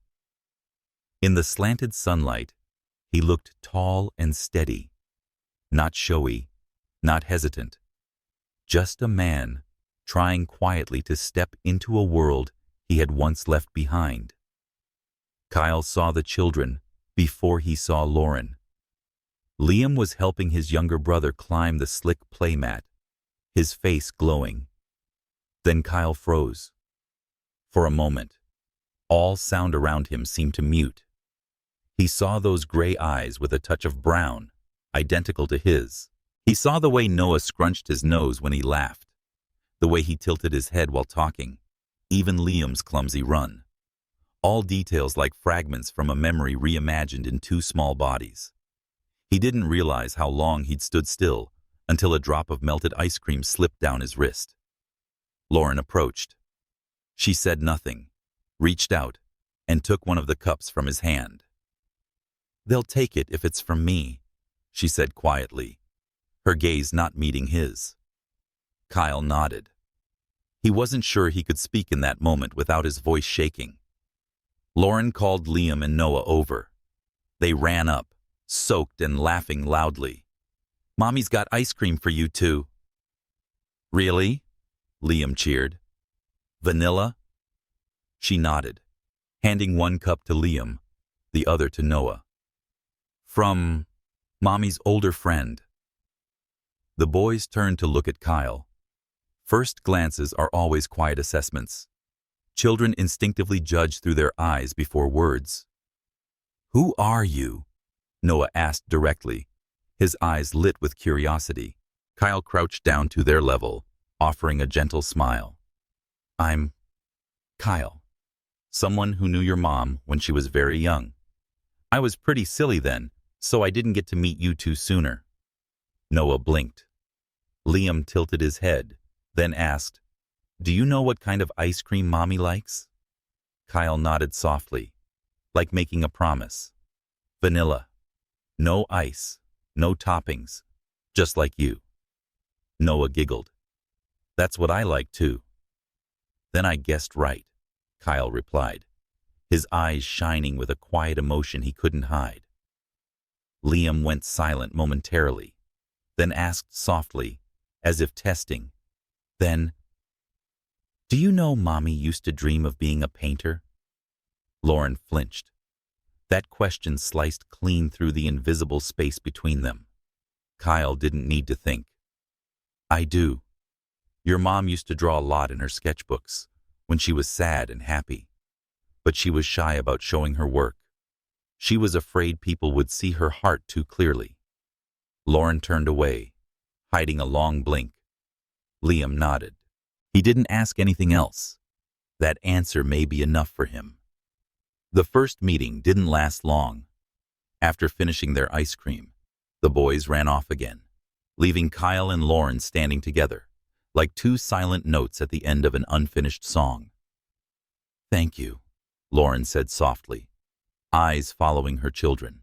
In the slanted sunlight, he looked tall and steady, not showy, not hesitant. Just a man trying quietly to step into a world he had once left behind. Kyle saw the children before he saw Lauren. Liam was helping his younger brother climb the slick playmat, his face glowing. Then Kyle froze. For a moment, all sound around him seemed to mute. He saw those gray eyes with a touch of brown, identical to his. He saw the way Noah scrunched his nose when he laughed, the way he tilted his head while talking, even Liam's clumsy run. All details like fragments from a memory reimagined in two small bodies. He didn't realize how long he'd stood still until a drop of melted ice cream slipped down his wrist. Lauren approached. She said nothing, reached out, and took one of the cups from his hand. "They'll take it if it's from me," she said quietly, her gaze not meeting his. Kyle nodded. He wasn't sure he could speak in that moment without his voice shaking. Lauren called Liam and Noah over. They ran up, soaked and laughing loudly. "Mommy's got ice cream for you too." "Really?" Liam cheered. "Vanilla?" She nodded, handing one cup to Liam, the other to Noah. "From Mommy's older friend." The boys turned to look at Kyle. First glances are always quiet assessments. Children instinctively judge through their eyes before words. "Who are you?" Noah asked directly, his eyes lit with curiosity. Kyle crouched down to their level, offering a gentle smile. "I'm Kyle, someone who knew your mom when she was very young. I was pretty silly then, so I didn't get to meet you two sooner." Noah blinked. Liam tilted his head, then asked, "Do you know what kind of ice cream Mommy likes?" Kyle nodded softly, like making a promise. "Vanilla. No ice, no toppings, just like you." Noah giggled. "That's what I like too." "Then I guessed right," Kyle replied, his eyes shining with a quiet emotion he couldn't hide. Liam went silent momentarily, then asked softly, as if testing, "Then, do you know Mommy used to dream of being a painter?" Lauren flinched. That question sliced clean through the invisible space between them. Kyle didn't need to think. "I do. Your mom used to draw a lot in her sketchbooks when she was sad and happy, but she was shy about showing her work. She was afraid people would see her heart too clearly." Lauren turned away, hiding a long blink. Liam nodded. He didn't ask anything else. That answer may be enough for him. The first meeting didn't last long. After finishing their ice cream, the boys ran off again, leaving Kyle and Lauren standing together, like two silent notes at the end of an unfinished song. "Thank you," Lauren said softly, eyes following her children.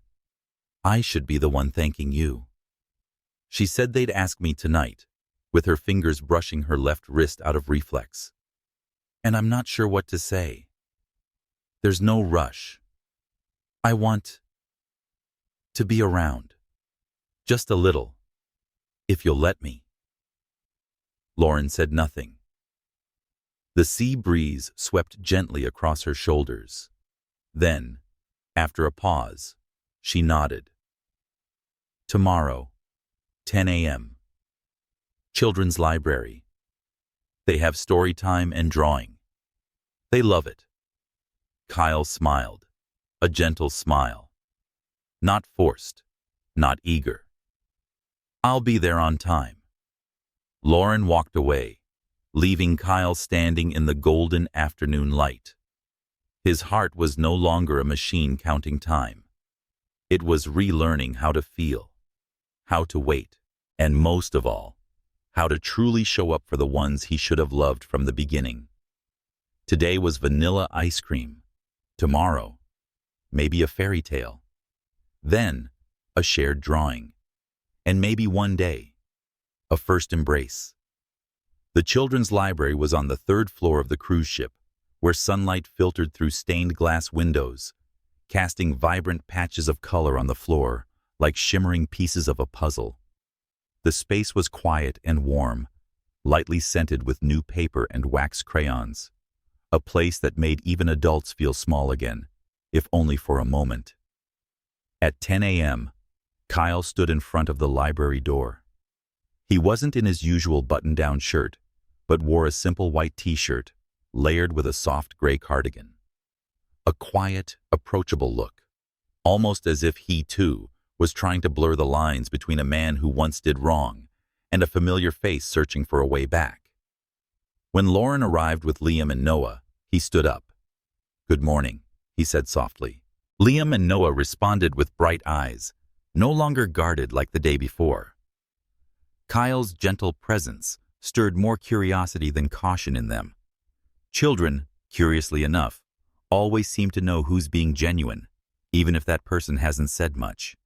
"I should be the one thanking you." She said they'd ask me tonight, with her fingers brushing her left wrist out of reflex. "And I'm not sure what to say. There's no rush. I want to be around. Just a little, if you'll let me." Lauren said nothing. The sea breeze swept gently across her shoulders. Then, after a pause, she nodded. "Tomorrow, 10 a.m. Children's Library. They have story time and drawing. They love it." Kyle smiled, a gentle smile. Not forced, not eager. "I'll be there on time." Lauren walked away, leaving Kyle standing in the golden afternoon light. His heart was no longer a machine counting time. It was relearning how to feel, how to wait, and most of all, how to truly show up for the ones he should have loved from the beginning. Today was vanilla ice cream. Tomorrow, maybe a fairy tale. Then, a shared drawing. And maybe one day, a first embrace. The children's library was on the third floor of the cruise ship, where sunlight filtered through stained glass windows, casting vibrant patches of color on the floor, like shimmering pieces of a puzzle. The space was quiet and warm, lightly scented with new paper and wax crayons, a place that made even adults feel small again, if only for a moment. At 10 a.m., Kyle stood in front of the library door. He wasn't in his usual button-down shirt, but wore a simple white t-shirt, layered with a soft gray cardigan. A quiet, approachable look, almost as if he, too, was trying to blur the lines between a man who once did wrong and a familiar face searching for a way back. When Lauren arrived with Liam and Noah, he stood up. "Good morning," he said softly. Liam and Noah responded with bright eyes, no longer guarded like the day before. Kyle's gentle presence stirred more curiosity than caution in them. Children, curiously enough, always seem to know who's being genuine, even if that person hasn't said much.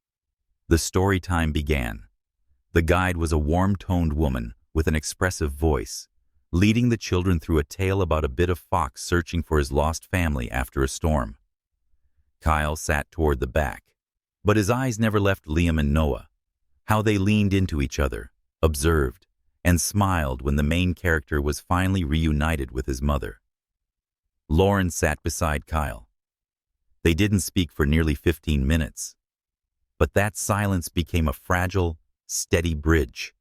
The story time began. The guide was a warm-toned woman with an expressive voice, leading the children through a tale about a bit of fox searching for his lost family after a storm. Kyle sat toward the back, but his eyes never left Liam and Noah, how they leaned into each other, observed, and smiled when the main character was finally reunited with his mother. Lauren sat beside Kyle. They didn't speak for nearly 15 minutes, but that silence became a fragile, steady bridge,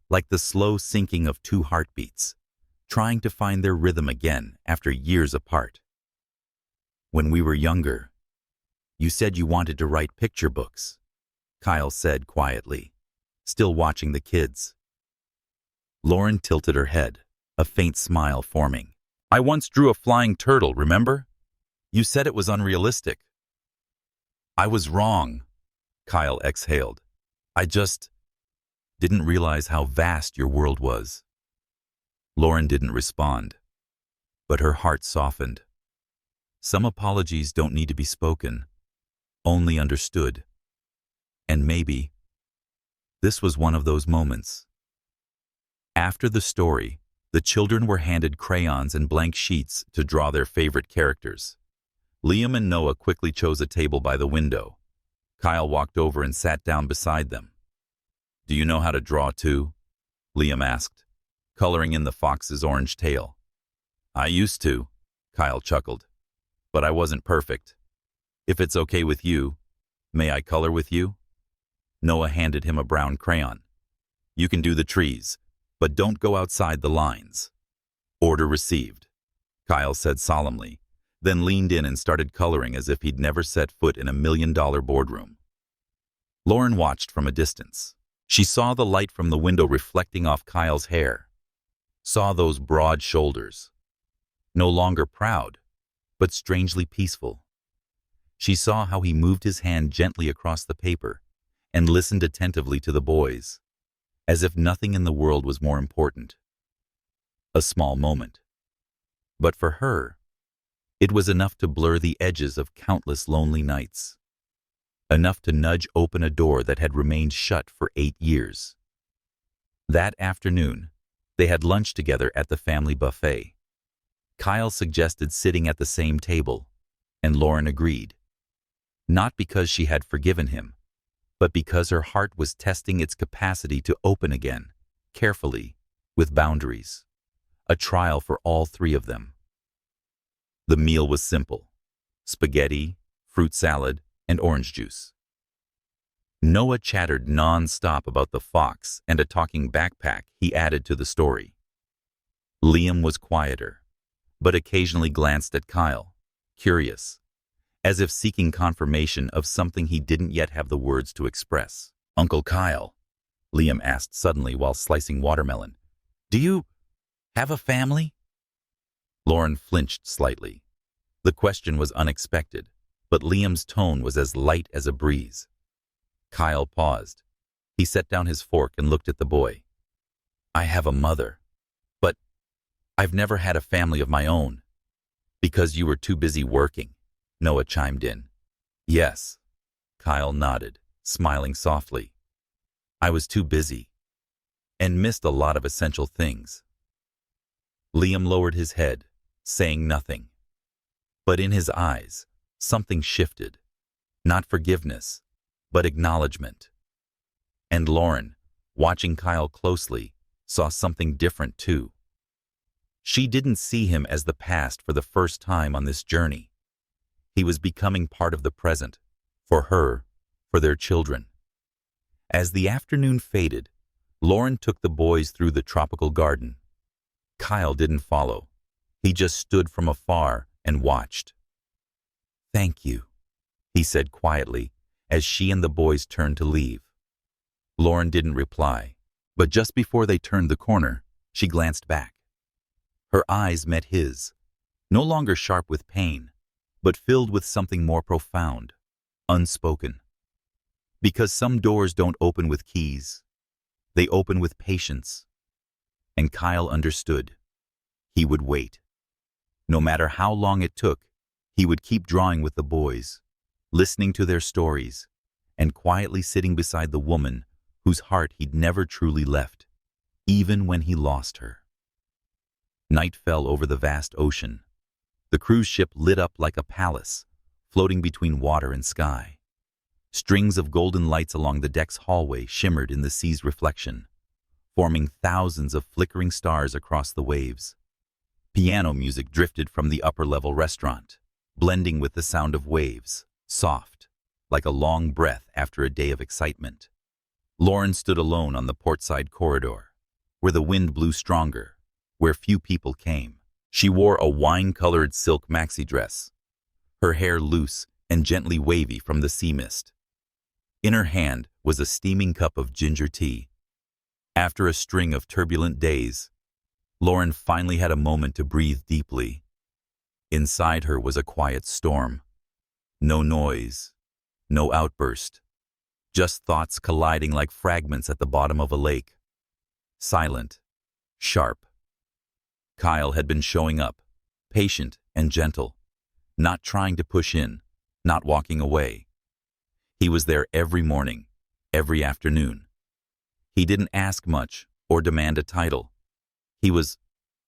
like the slow sinking of two heartbeats, trying to find their rhythm again after years apart. "When we were younger, you said you wanted to write picture books," Kyle said quietly, still watching the kids. Lauren tilted her head, a faint smile forming. "I once drew a flying turtle, remember? You said it was unrealistic." "I was wrong," Kyle exhaled. "I just didn't realize how vast your world was." Lauren didn't respond, but her heart softened. Some apologies don't need to be spoken, only understood. And maybe this was one of those moments. After the story, the children were handed crayons and blank sheets to draw their favorite characters. Liam and Noah quickly chose a table by the window. Kyle walked over and sat down beside them. "Do you know how to draw too?" Liam asked, coloring in the fox's orange tail. "I used to," Kyle chuckled, "but I wasn't perfect. If it's okay with you, may I color with you?" Noah handed him a brown crayon. "You can do the trees, but don't go outside the lines." "Order received," Kyle said solemnly, then leaned in and started coloring as if he'd never set foot in a $1 million boardroom. Lauren watched from a distance. She saw the light from the window reflecting off Kyle's hair, saw those broad shoulders, no longer proud, but strangely peaceful. She saw how he moved his hand gently across the paper and listened attentively to the boys, as if nothing in the world was more important. A small moment. But for her, it was enough to blur the edges of countless lonely nights. Enough to nudge open a door that had remained shut for 8 years. That afternoon, they had lunch together at the family buffet. Kyle suggested sitting at the same table, and Lauren agreed. Not because she had forgiven him, but because her heart was testing its capacity to open again, carefully, with boundaries. A trial for all three of them. The meal was simple: spaghetti, fruit salad, and orange juice. Noah chattered non-stop about the fox and a talking backpack he added to the story. Liam was quieter, but occasionally glanced at Kyle, curious, as if seeking confirmation of something he didn't yet have the words to express. "Uncle Kyle," Liam asked suddenly while slicing watermelon, "do you have a family?" Lauren flinched slightly. The question was unexpected, but Liam's tone was as light as a breeze. Kyle paused. He set down his fork and looked at the boy. "I have a mother, but I've never had a family of my own." "Because you were too busy working," Noah chimed in. "Yes," Kyle nodded, smiling softly. "I was too busy and missed a lot of essential things." Liam lowered his head, saying nothing. But in his eyes, something shifted. Not forgiveness, but acknowledgement. And Lauren, watching Kyle closely, saw something different too. She didn't see him as the past for the first time on this journey. He was becoming part of the present, for her, for their children. As the afternoon faded, Lauren took the boys through the tropical garden. Kyle didn't follow. He just stood from afar and watched. "Thank you," he said quietly as she and the boys turned to leave. Lauren didn't reply, but just before they turned the corner, she glanced back. Her eyes met his, no longer sharp with pain, but filled with something more profound, unspoken. Because some doors don't open with keys, they open with patience. And Kyle understood. He would wait. No matter how long it took, he would keep drawing with the boys, listening to their stories, and quietly sitting beside the woman whose heart he'd never truly left, even when he lost her. Night fell over the vast ocean. The cruise ship lit up like a palace, floating between water and sky. Strings of golden lights along the deck's hallway shimmered in the sea's reflection, forming thousands of flickering stars across the waves. Piano music drifted from the upper-level restaurant, blending with the sound of waves, soft, like a long breath after a day of excitement. Lauren stood alone on the portside corridor, where the wind blew stronger, where few people came. She wore a wine-colored silk maxi dress, her hair loose and gently wavy from the sea mist. In her hand was a steaming cup of ginger tea. After a string of turbulent days, Lauren finally had a moment to breathe deeply. Inside her was a quiet storm. No noise, no outburst, just thoughts colliding like fragments at the bottom of a lake. Silent, sharp. Kyle had been showing up, patient and gentle, not trying to push in, not walking away. He was there every morning, every afternoon. He didn't ask much or demand a title. He was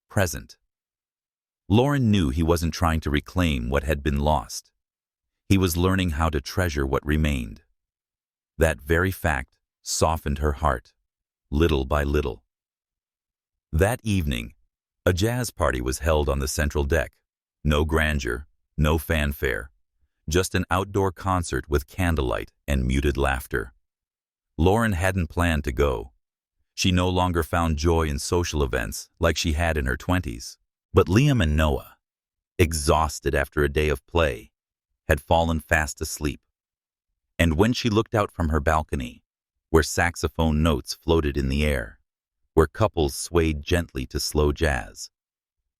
present. Lauren knew he wasn't trying to reclaim what had been lost. He was learning how to treasure what remained. That very fact softened her heart, little by little. That evening, a jazz party was held on the central deck. No grandeur, no fanfare, just an outdoor concert with candlelight and muted laughter. Lauren hadn't planned to go. She no longer found joy in social events like she had in her 20s. But Liam and Noah, exhausted after a day of play, had fallen fast asleep. And when she looked out from her balcony, where saxophone notes floated in the air, where couples swayed gently to slow jazz,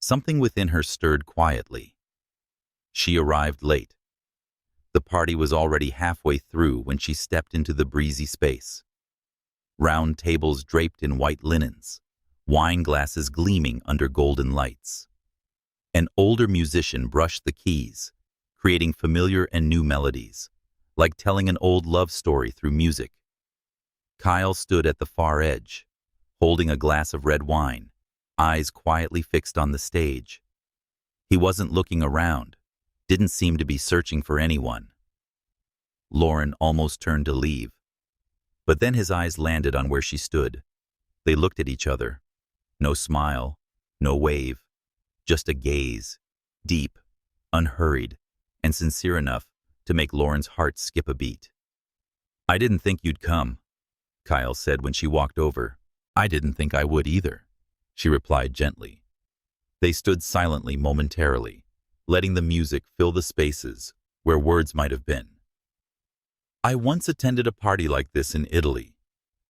something within her stirred quietly. She arrived late. The party was already halfway through when she stepped into the breezy space. Round tables draped in white linens, wine glasses gleaming under golden lights. An older musician brushed the keys, creating familiar and new melodies, like telling an old love story through music. Kyle stood at the far edge, holding a glass of red wine, eyes quietly fixed on the stage. He wasn't looking around, didn't seem to be searching for anyone. Lauren almost turned to leave, but then his eyes landed on where she stood. They looked at each other. No smile, no wave, just a gaze, deep, unhurried, and sincere enough to make Lauren's heart skip a beat. "I didn't think you'd come," Kyle said when she walked over. "I didn't think I would either," she replied gently. They stood silently momentarily, letting the music fill the spaces where words might have been. "I once attended a party like this in Italy,"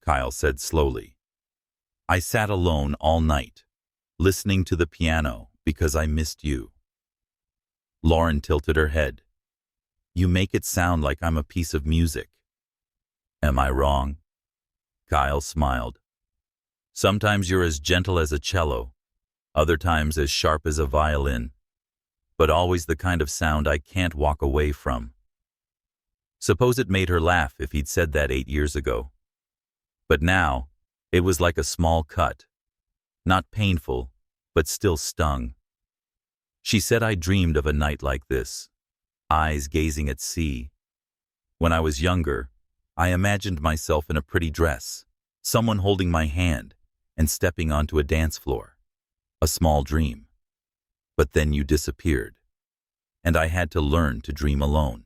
Kyle said slowly. "I sat alone all night, listening to the piano because I missed you." Lauren tilted her head. "You make it sound like I'm a piece of music." "Am I wrong?" Kyle smiled. "Sometimes you're as gentle as a cello, other times as sharp as a violin, but always the kind of sound I can't walk away from." Suppose it made her laugh if he'd said that 8 years ago. But now, it was like a small cut, not painful, but still stung. She said I dreamed of a night like this, eyes gazing at sea. When I was younger, I imagined myself in a pretty dress, someone holding my hand and stepping onto a dance floor. A small dream. But then you disappeared, and I had to learn to dream alone.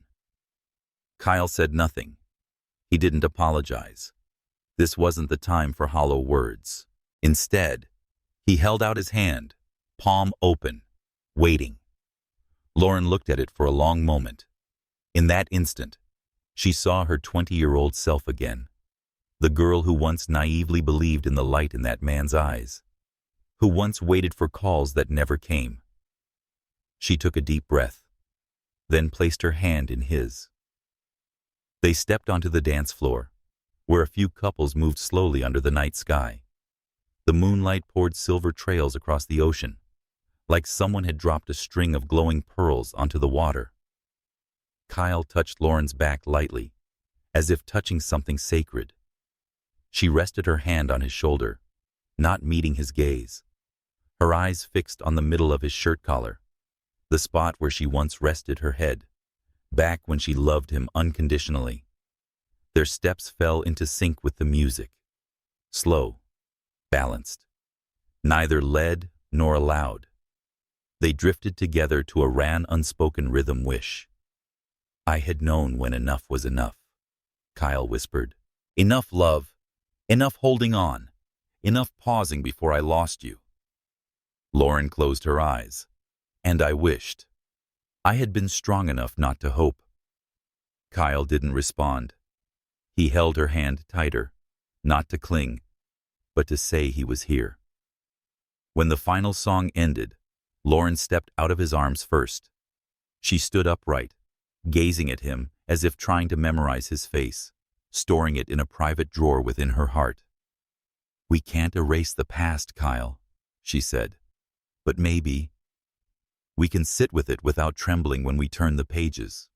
Kyle said nothing. He didn't apologize. This wasn't the time for hollow words. Instead, he held out his hand, palm open, waiting. Lauren looked at it for a long moment. In that instant, she saw her 20-year-old self again, the girl who once naively believed in the light in that man's eyes, who once waited for calls that never came. She took a deep breath, then placed her hand in his. They stepped onto the dance floor, where a few couples moved slowly under the night sky. The moonlight poured silver trails across the ocean, like someone had dropped a string of glowing pearls onto the water. Kyle touched Lauren's back lightly, as if touching something sacred. She rested her hand on his shoulder, not meeting his gaze, her eyes fixed on the middle of his shirt collar, the spot where she once rested her head, back when she loved him unconditionally. Their steps fell into sync with the music, slow, balanced, neither led nor allowed. They drifted together to a unspoken rhythm wish. I had known when enough was enough, Kyle whispered. Enough love, enough holding on, enough pausing before I lost you. Lauren closed her eyes, and I wished I had been strong enough not to hope. Kyle didn't respond. He held her hand tighter, not to cling, but to say he was here. When the final song ended, Lauren stepped out of his arms first. She stood upright, gazing at him as if trying to memorize his face, storing it in a private drawer within her heart. We can't erase the past, Kyle, she said, but maybe we can sit with it without trembling when we turn the pages.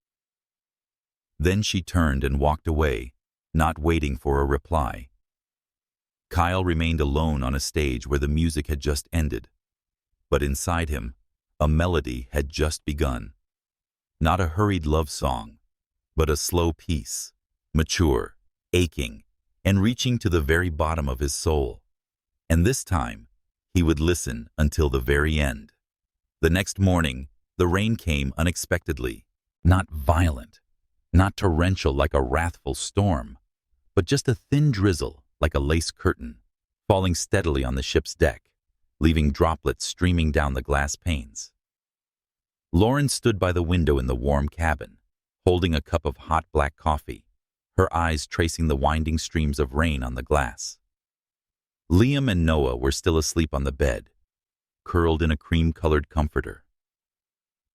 Then she turned and walked away, not waiting for a reply. Kyle remained alone on a stage where the music had just ended, but inside him, a melody had just begun. Not a hurried love song, but a slow piece, mature, aching, and reaching to the very bottom of his soul. And this time, he would listen until the very end. The next morning, the rain came unexpectedly, not violent, not torrential like a wrathful storm, but just a thin drizzle like a lace curtain, falling steadily on the ship's deck, leaving droplets streaming down the glass panes. Lauren stood by the window in the warm cabin, holding a cup of hot black coffee, her eyes tracing the winding streams of rain on the glass. Liam and Noah were still asleep on the bed, curled in a cream-colored comforter.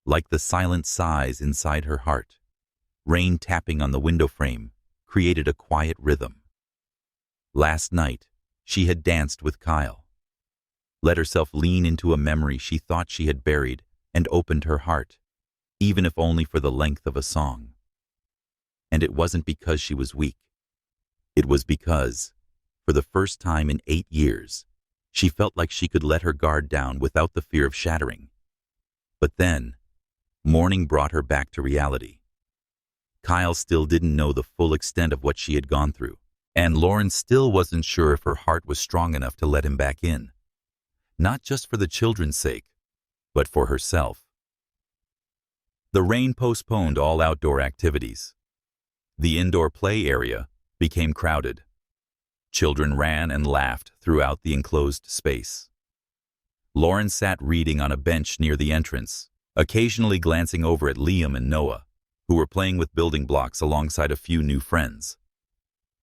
Like the silent sighs inside her heart, rain tapping on the window frame created a quiet rhythm. Last night, she had danced with Kyle, let herself lean into a memory she thought she had buried, and opened her heart, even if only for the length of a song. And it wasn't because she was weak. It was because, for the first time in 8 years, she felt like she could let her guard down without the fear of shattering. But then, morning brought her back to reality. Kyle still didn't know the full extent of what she had gone through, and Lauren still wasn't sure if her heart was strong enough to let him back in. Not just for the children's sake, but for herself. The rain postponed all outdoor activities. The indoor play area became crowded. Children ran and laughed throughout the enclosed space. Lauren sat reading on a bench near the entrance, occasionally glancing over at Liam and Noah, who were playing with building blocks alongside a few new friends.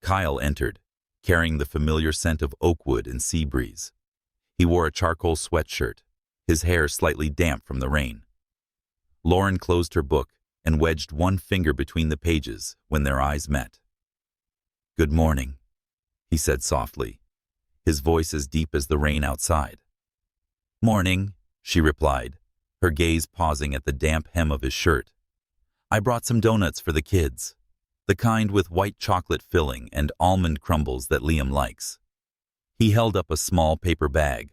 Kyle entered, carrying the familiar scent of oak wood and sea breeze. He wore a charcoal sweatshirt, his hair slightly damp from the rain. Lauren closed her book and wedged one finger between the pages when their eyes met. "Good morning," he said softly, his voice as deep as the rain outside. "Morning," she replied, her gaze pausing at the damp hem of his shirt. "I brought some donuts for the kids, the kind with white chocolate filling and almond crumbles that Liam likes." He held up a small paper bag,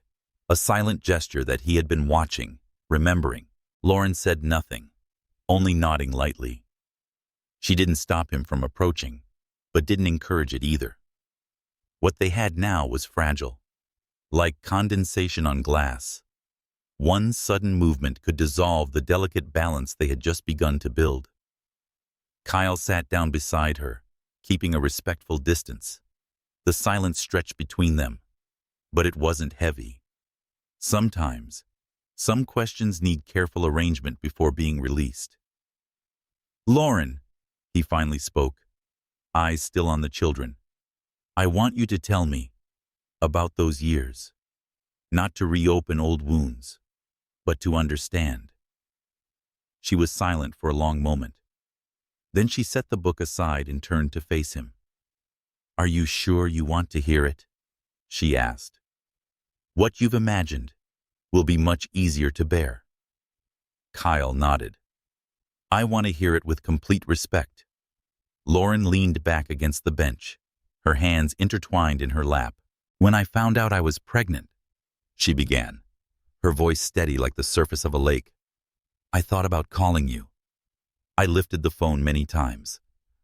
A silent gesture that he had been watching, remembering. Lauren said nothing, only nodding lightly. She didn't stop him from approaching, but didn't encourage it either. What they had now was fragile, like condensation on glass. One sudden movement could dissolve the delicate balance they had just begun to build. Kyle sat down beside her, keeping a respectful distance. The silence stretched between them, but it wasn't heavy. Sometimes, some questions need careful arrangement before being released. "Lauren," he finally spoke, eyes still on the children. "I want you to tell me about those years, not to reopen old wounds, but to understand." She was silent for a long moment. Then she set the book aside and turned to face him. "Are you sure you want to hear it?" she asked. "What you've imagined will be much easier to bear." Kyle nodded. "I want to hear it with complete respect." Lauren leaned back against the bench, her hands intertwined in her lap. "When I found out I was pregnant," she began, her voice steady like the surface of a lake, "I thought about calling you. I lifted the phone many times,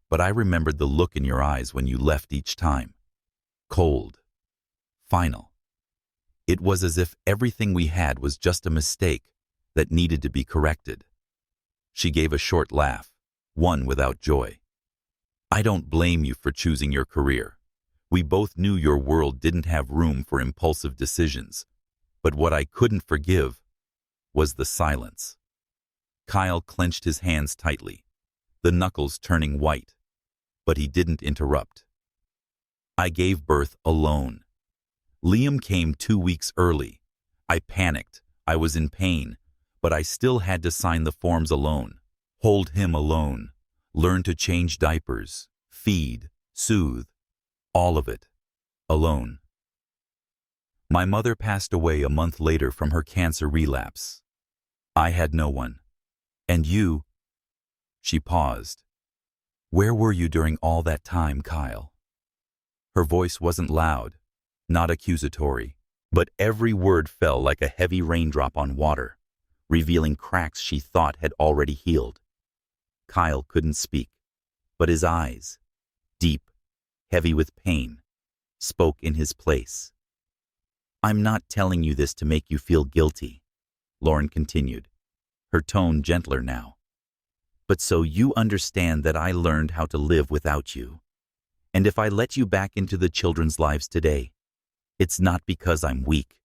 but I remembered the look in your eyes when you left each time. Cold. Final. It was as if everything we had was just a mistake that needed to be corrected." She gave a short laugh, one without joy. "I don't blame you for choosing your career. We both knew your world didn't have room for impulsive decisions, but what I couldn't forgive was the silence." Kyle clenched his hands tightly, the knuckles turning white, but he didn't interrupt. "I gave birth alone. Liam came 2 weeks early. I panicked, I was in pain, but I still had to sign the forms alone, hold him alone, learn to change diapers, feed, soothe, all of it, alone. My mother passed away a month later from her cancer relapse. I had no one. And you—" She paused. "Where were you during all that time, Kyle?" Her voice wasn't loud, not accusatory, but every word fell like a heavy raindrop on water, revealing cracks she thought had already healed. Kyle couldn't speak, but his eyes, deep, heavy with pain, spoke in his place. "I'm not telling you this to make you feel guilty," Lauren continued, her tone gentler now, "but so you understand that I learned how to live without you. And if I let you back into the children's lives today, it's not because I'm weak.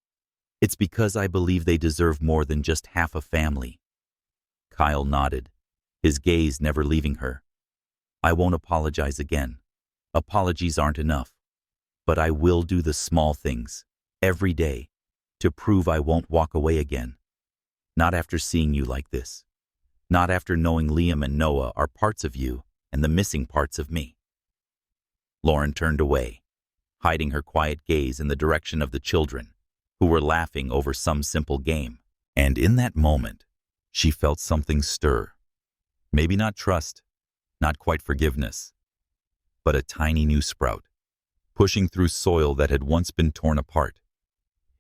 It's because I believe they deserve more than just half a family." Kyle nodded, his gaze never leaving her. "I won't apologize again. Apologies aren't enough. But I will do the small things, every day, to prove I won't walk away again. Not after seeing you like this. Not after knowing Liam and Noah are parts of you and the missing parts of me." Lauren turned away, hiding her quiet gaze in the direction of the children, who were laughing over some simple game. And in that moment, she felt something stir. Maybe not trust, not quite forgiveness, but a tiny new sprout, pushing through soil that had once been torn apart.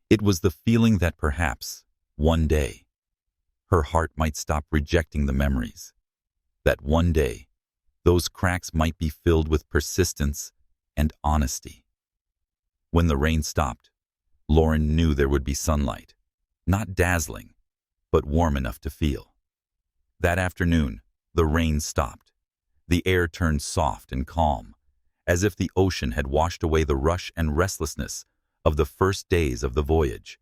It was the feeling that perhaps, one day, her heart might stop rejecting the memories. That one day, those cracks might be filled with persistence and honesty. When the rain stopped, Lauren knew there would be sunlight, not dazzling, but warm enough to feel. That afternoon, the rain stopped. The air turned soft and calm, as if the ocean had washed away the rush and restlessness of the first days of the voyage.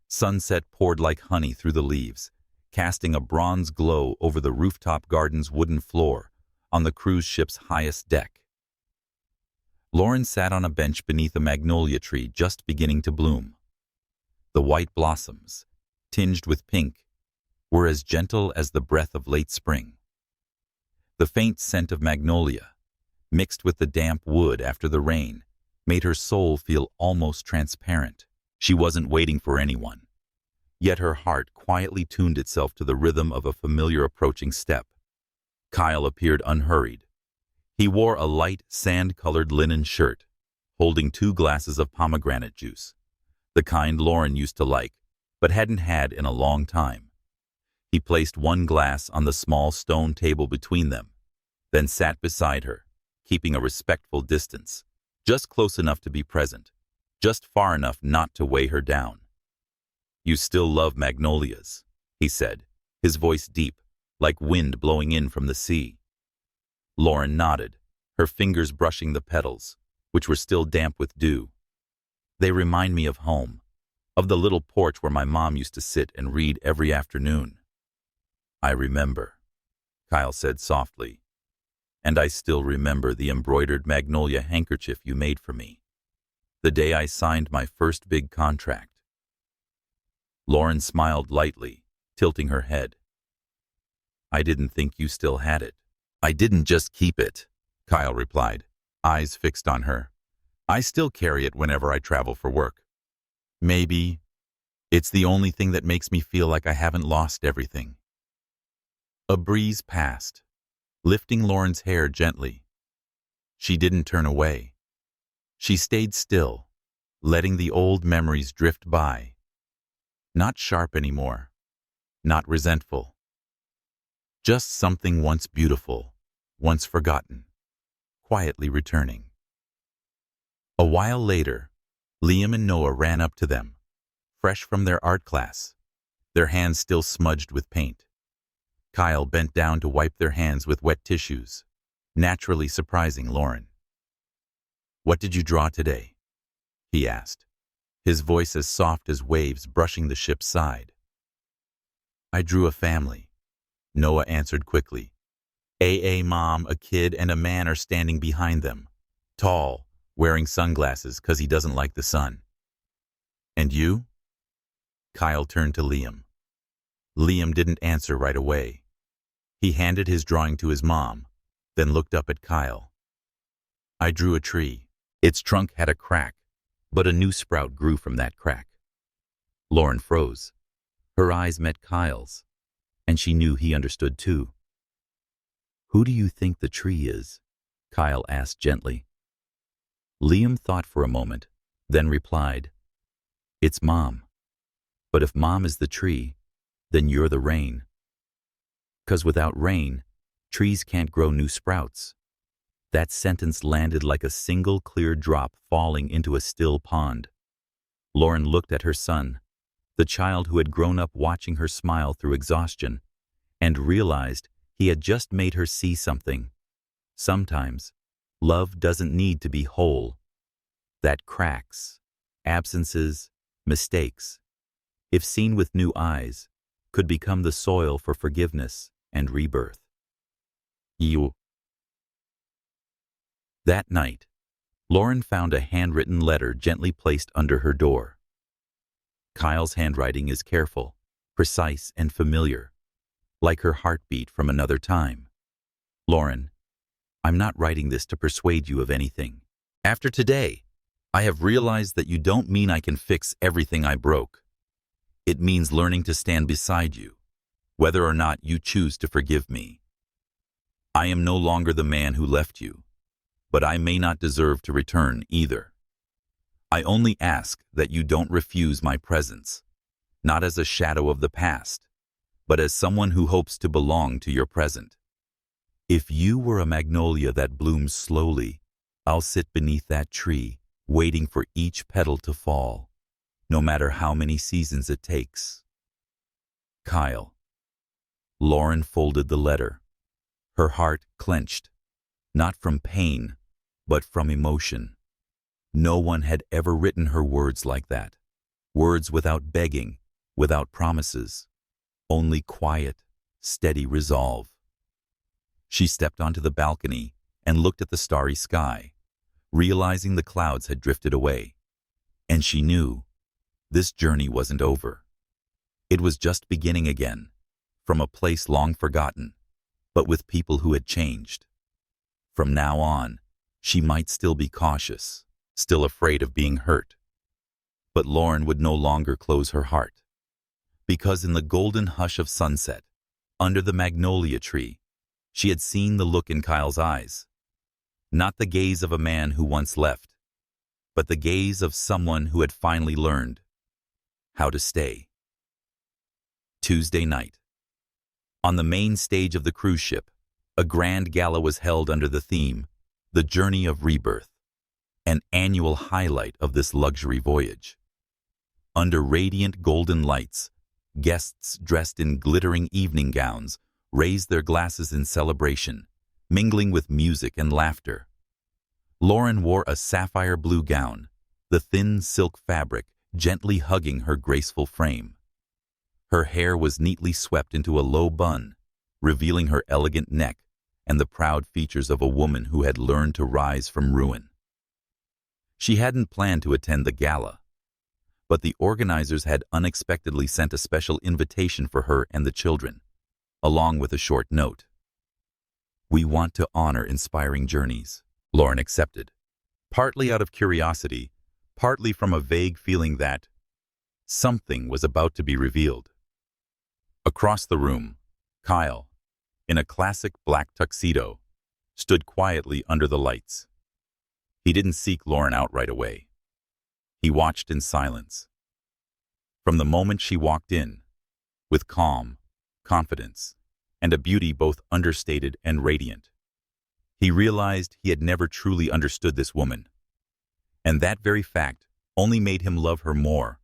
Sunset poured like honey through the leaves, casting a bronze glow over the rooftop garden's wooden floor on the cruise ship's highest deck. Lauren sat on a bench beneath a magnolia tree just beginning to bloom. The white blossoms, tinged with pink, were as gentle as the breath of late spring. The faint scent of magnolia, mixed with the damp wood after the rain, made her soul feel almost transparent. She wasn't waiting for anyone. Yet her heart quietly tuned itself to the rhythm of a familiar approaching step. Kyle appeared unhurried. He wore a light, sand-colored linen shirt, holding 2 glasses of pomegranate juice, the kind Lauren used to like but hadn't had in a long time. He placed one glass on the small stone table between them, then sat beside her, keeping a respectful distance, just close enough to be present, just far enough not to weigh her down. "You still love magnolias," he said, his voice deep, like wind blowing in from the sea. Lauren nodded, her fingers brushing the petals, which were still damp with dew. "They remind me of home, of the little porch where my mom used to sit and read every afternoon." "I remember," Kyle said softly. "And I still remember the embroidered magnolia handkerchief you made for me, the day I signed my first big contract." Lauren smiled lightly, tilting her head. "I didn't think you still had it." "I didn't just keep it," Kyle replied, eyes fixed on her. "I still carry it whenever I travel for work. Maybe it's the only thing that makes me feel like I haven't lost everything." A breeze passed, lifting Lauren's hair gently. She didn't turn away. She stayed still, letting the old memories drift by. Not sharp anymore, not resentful. Just something once beautiful, once forgotten, quietly returning. A while later, Liam and Noah ran up to them, fresh from their art class, their hands still smudged with paint. Kyle bent down to wipe their hands with wet tissues, naturally surprising Lauren. "What did you draw today?" he asked, his voice as soft as waves brushing the ship's side. "I drew a family," Noah answered quickly. Mom, a kid, and a man are standing behind them, tall, wearing sunglasses because he doesn't like the sun. "And you?" Kyle turned to Liam. Liam didn't answer right away. He handed his drawing to his mom, then looked up at Kyle. "I drew a tree. Its trunk had a crack, but a new sprout grew from that crack." Lauren froze. Her eyes met Kyle's, and she knew he understood too. "Who do you think the tree is?" Kyle asked gently. Liam thought for a moment, then replied, "It's Mom. But if Mom is the tree, then you're the rain. 'Cause without rain, trees can't grow new sprouts." That sentence landed like a single clear drop falling into a still pond. Lauren looked at her son, the child who had grown up watching her smile through exhaustion, and realized he had just made her see something. Sometimes, love doesn't need to be whole. That cracks, absences, mistakes, if seen with new eyes, could become the soil for forgiveness and rebirth. That night, Lauren found a handwritten letter gently placed under her door. Kyle's handwriting is careful, precise, and familiar, like her heartbeat from another time. "Lauren, I'm not writing this to persuade you of anything. After today, I have realized that you don't mean I can fix everything I broke. It means learning to stand beside you, whether or not you choose to forgive me. I am no longer the man who left you, but I may not deserve to return either. I only ask that you don't refuse my presence, not as a shadow of the past, but as someone who hopes to belong to your present. If you were a magnolia that blooms slowly, I'll sit beneath that tree, waiting for each petal to fall, no matter how many seasons it takes. Kyle." Lauren folded the letter, her heart clenched, not from pain, but from emotion. No one had ever written her words like that. Words without begging, without promises, only quiet, steady resolve. She stepped onto the balcony and looked at the starry sky, realizing the clouds had drifted away. And she knew this journey wasn't over. It was just beginning again, from a place long forgotten, but with people who had changed. From now on, she might still be cautious, still afraid of being hurt. But Lauren would no longer close her heart. Because in the golden hush of sunset, under the magnolia tree, she had seen the look in Kyle's eyes. Not the gaze of a man who once left, but the gaze of someone who had finally learned how to stay. Tuesday night. On the main stage of the cruise ship, a grand gala was held under the theme, The Journey of Rebirth, an annual highlight of this luxury voyage. Under radiant golden lights, guests dressed in glittering evening gowns raised their glasses in celebration, mingling with music and laughter. Lauren wore a sapphire blue gown, the thin silk fabric gently hugging her graceful frame. Her hair was neatly swept into a low bun, revealing her elegant neck and the proud features of a woman who had learned to rise from ruin. She hadn't planned to attend the gala, but the organizers had unexpectedly sent a special invitation for her and the children, along with a short note. "We want to honor inspiring journeys," Lauren accepted, partly out of curiosity, partly from a vague feeling that something was about to be revealed. Across the room, Kyle, in a classic black tuxedo, stood quietly under the lights. He didn't seek Lauren out right away. He watched in silence. From the moment she walked in, with calm, confidence, and a beauty both understated and radiant, he realized he had never truly understood this woman. And that very fact only made him love her more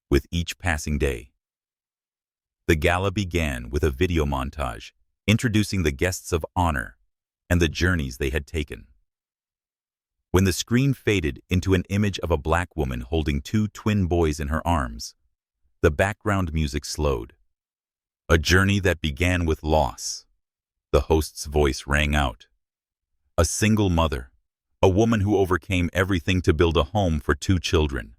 with each passing day. The gala began with a video montage introducing the guests of honor and the journeys they had taken. When the screen faded into an image of a black woman holding two twin boys in her arms, the background music slowed. A journey that began with loss. The host's voice rang out. A single mother, a woman who overcame everything to build a home for two children.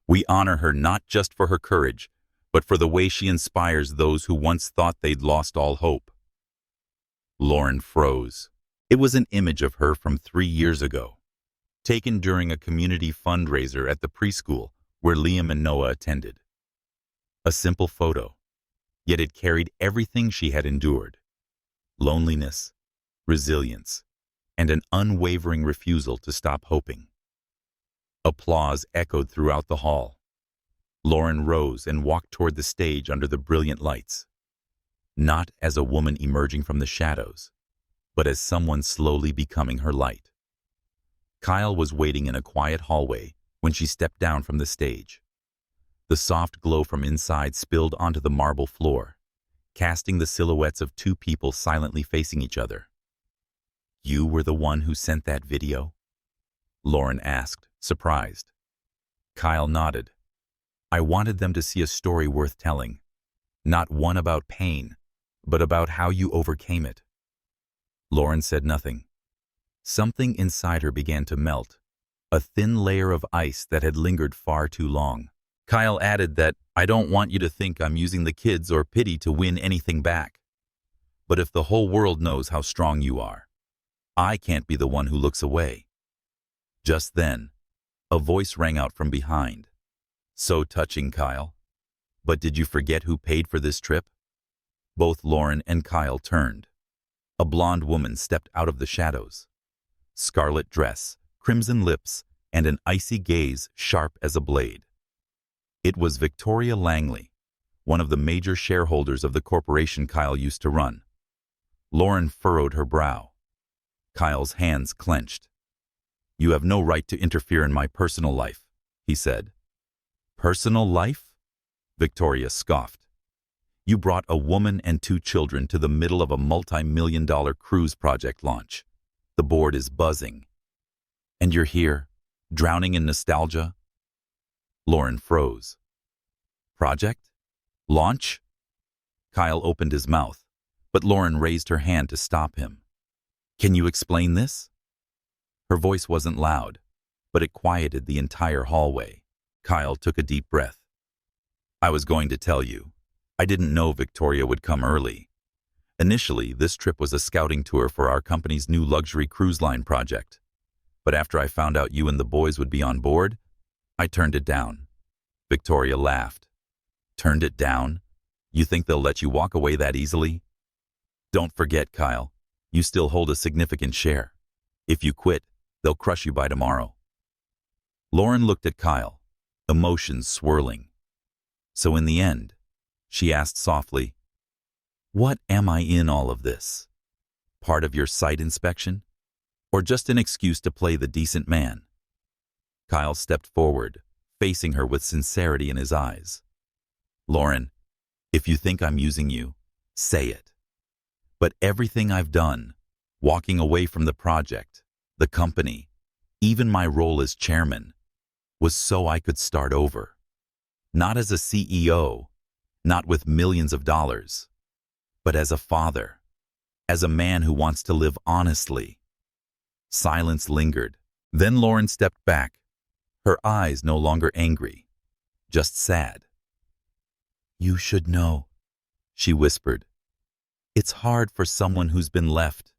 We honor her not just for her courage, but for the way she inspires those who once thought they'd lost all hope. Lauren froze. It was an image of her from 3 years ago, taken during a community fundraiser at the preschool where Liam and Noah attended. A simple photo, yet it carried everything she had endured: loneliness, resilience, and an unwavering refusal to stop hoping. Applause echoed throughout the hall. Lauren rose and walked toward the stage under the brilliant lights, not as a woman emerging from the shadows, but as someone slowly becoming her light. Kyle was waiting in a quiet hallway when she stepped down from the stage. The soft glow from inside spilled onto the marble floor, casting the silhouettes of two people silently facing each other. "You were the one who sent that video?" Lauren asked, surprised. Kyle nodded. "I wanted them to see a story worth telling, not one about pain, but about how you overcame it." Lauren said nothing. Something inside her began to melt, a thin layer of ice that had lingered far too long. Kyle added that, "I don't want you to think I'm using the kids or pity to win anything back. But if the whole world knows how strong you are, I can't be the one who looks away." Just then, a voice rang out from behind. "So touching, Kyle. But did you forget who paid for this trip?" Both Lauren and Kyle turned. A blonde woman stepped out of the shadows. Scarlet dress, crimson lips, and an icy gaze sharp as a blade. It was Victoria Langley, one of the major shareholders of the corporation Kyle used to run. Lauren furrowed her brow. Kyle's hands clenched. "You have no right to interfere in my personal life," he said. "Personal life?" Victoria scoffed. "You brought a woman and 2 children to the middle of a multi-million-dollar cruise project launch. The board is buzzing. And you're here, drowning in nostalgia?" Lauren froze. "Project? Launch?" Kyle opened his mouth, but Lauren raised her hand to stop him. "Can you explain this?" Her voice wasn't loud, but it quieted the entire hallway. Kyle took a deep breath. "I was going to tell you. I didn't know Victoria would come early. Initially, this trip was a scouting tour for our company's new luxury cruise line project. But after I found out you and the boys would be on board, I turned it down." Victoria laughed. "Turned it down? You think they'll let you walk away that easily?" "Don't forget, Kyle, you still hold a significant share. If you quit, they'll crush you by tomorrow." Lauren looked at Kyle, emotions swirling. "So in the end, she asked softly. What am I in all of this? Part of your site inspection? Or just an excuse to play the decent man? Kyle stepped forward, facing her with sincerity in his eyes. Lauren, if you think I'm using you, say it. But everything I've done, walking away from the project, the company, even my role as chairman, was so I could start over. Not as a CEO, not with millions of dollars, but as a father, as a man who wants to live honestly. Silence lingered. Then Lauren stepped back, her eyes no longer angry, just sad. You should know, she whispered. It's hard for someone who's been left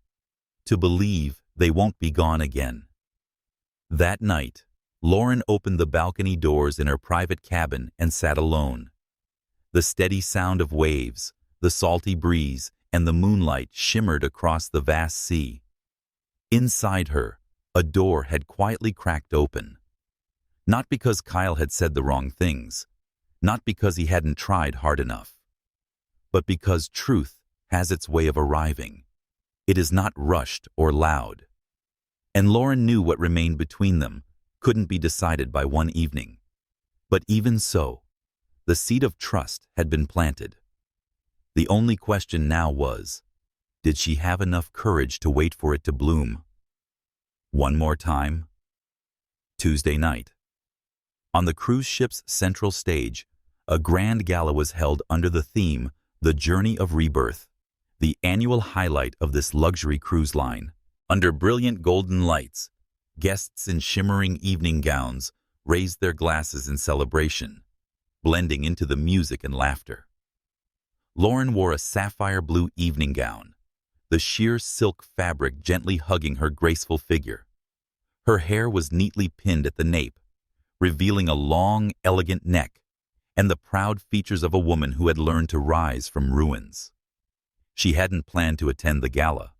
to believe they won't be gone again. That night, Lauren opened the balcony doors in her private cabin and sat alone. The steady sound of waves, the salty breeze, and the moonlight shimmered across the vast sea. Inside her, a door had quietly cracked open. Not because Kyle had said the wrong things, not because he hadn't tried hard enough, but because truth has its way of arriving. It is not rushed or loud. And Lauren knew what remained between them couldn't be decided by one evening. But even so, the seed of trust had been planted. The only question now was, did she have enough courage to wait for it to bloom? One more time. Tuesday night. On the cruise ship's central stage, a grand gala was held under the theme, The Journey of Rebirth, the annual highlight of this luxury cruise line. Under brilliant golden lights, guests in shimmering evening gowns raised their glasses in celebration, blending into the music and laughter. Lauren wore a sapphire blue evening gown, the sheer silk fabric gently hugging her graceful figure. Her hair was neatly pinned at the nape, revealing a long, elegant neck and the proud features of a woman who had learned to rise from ruins. She hadn't planned to attend the gala,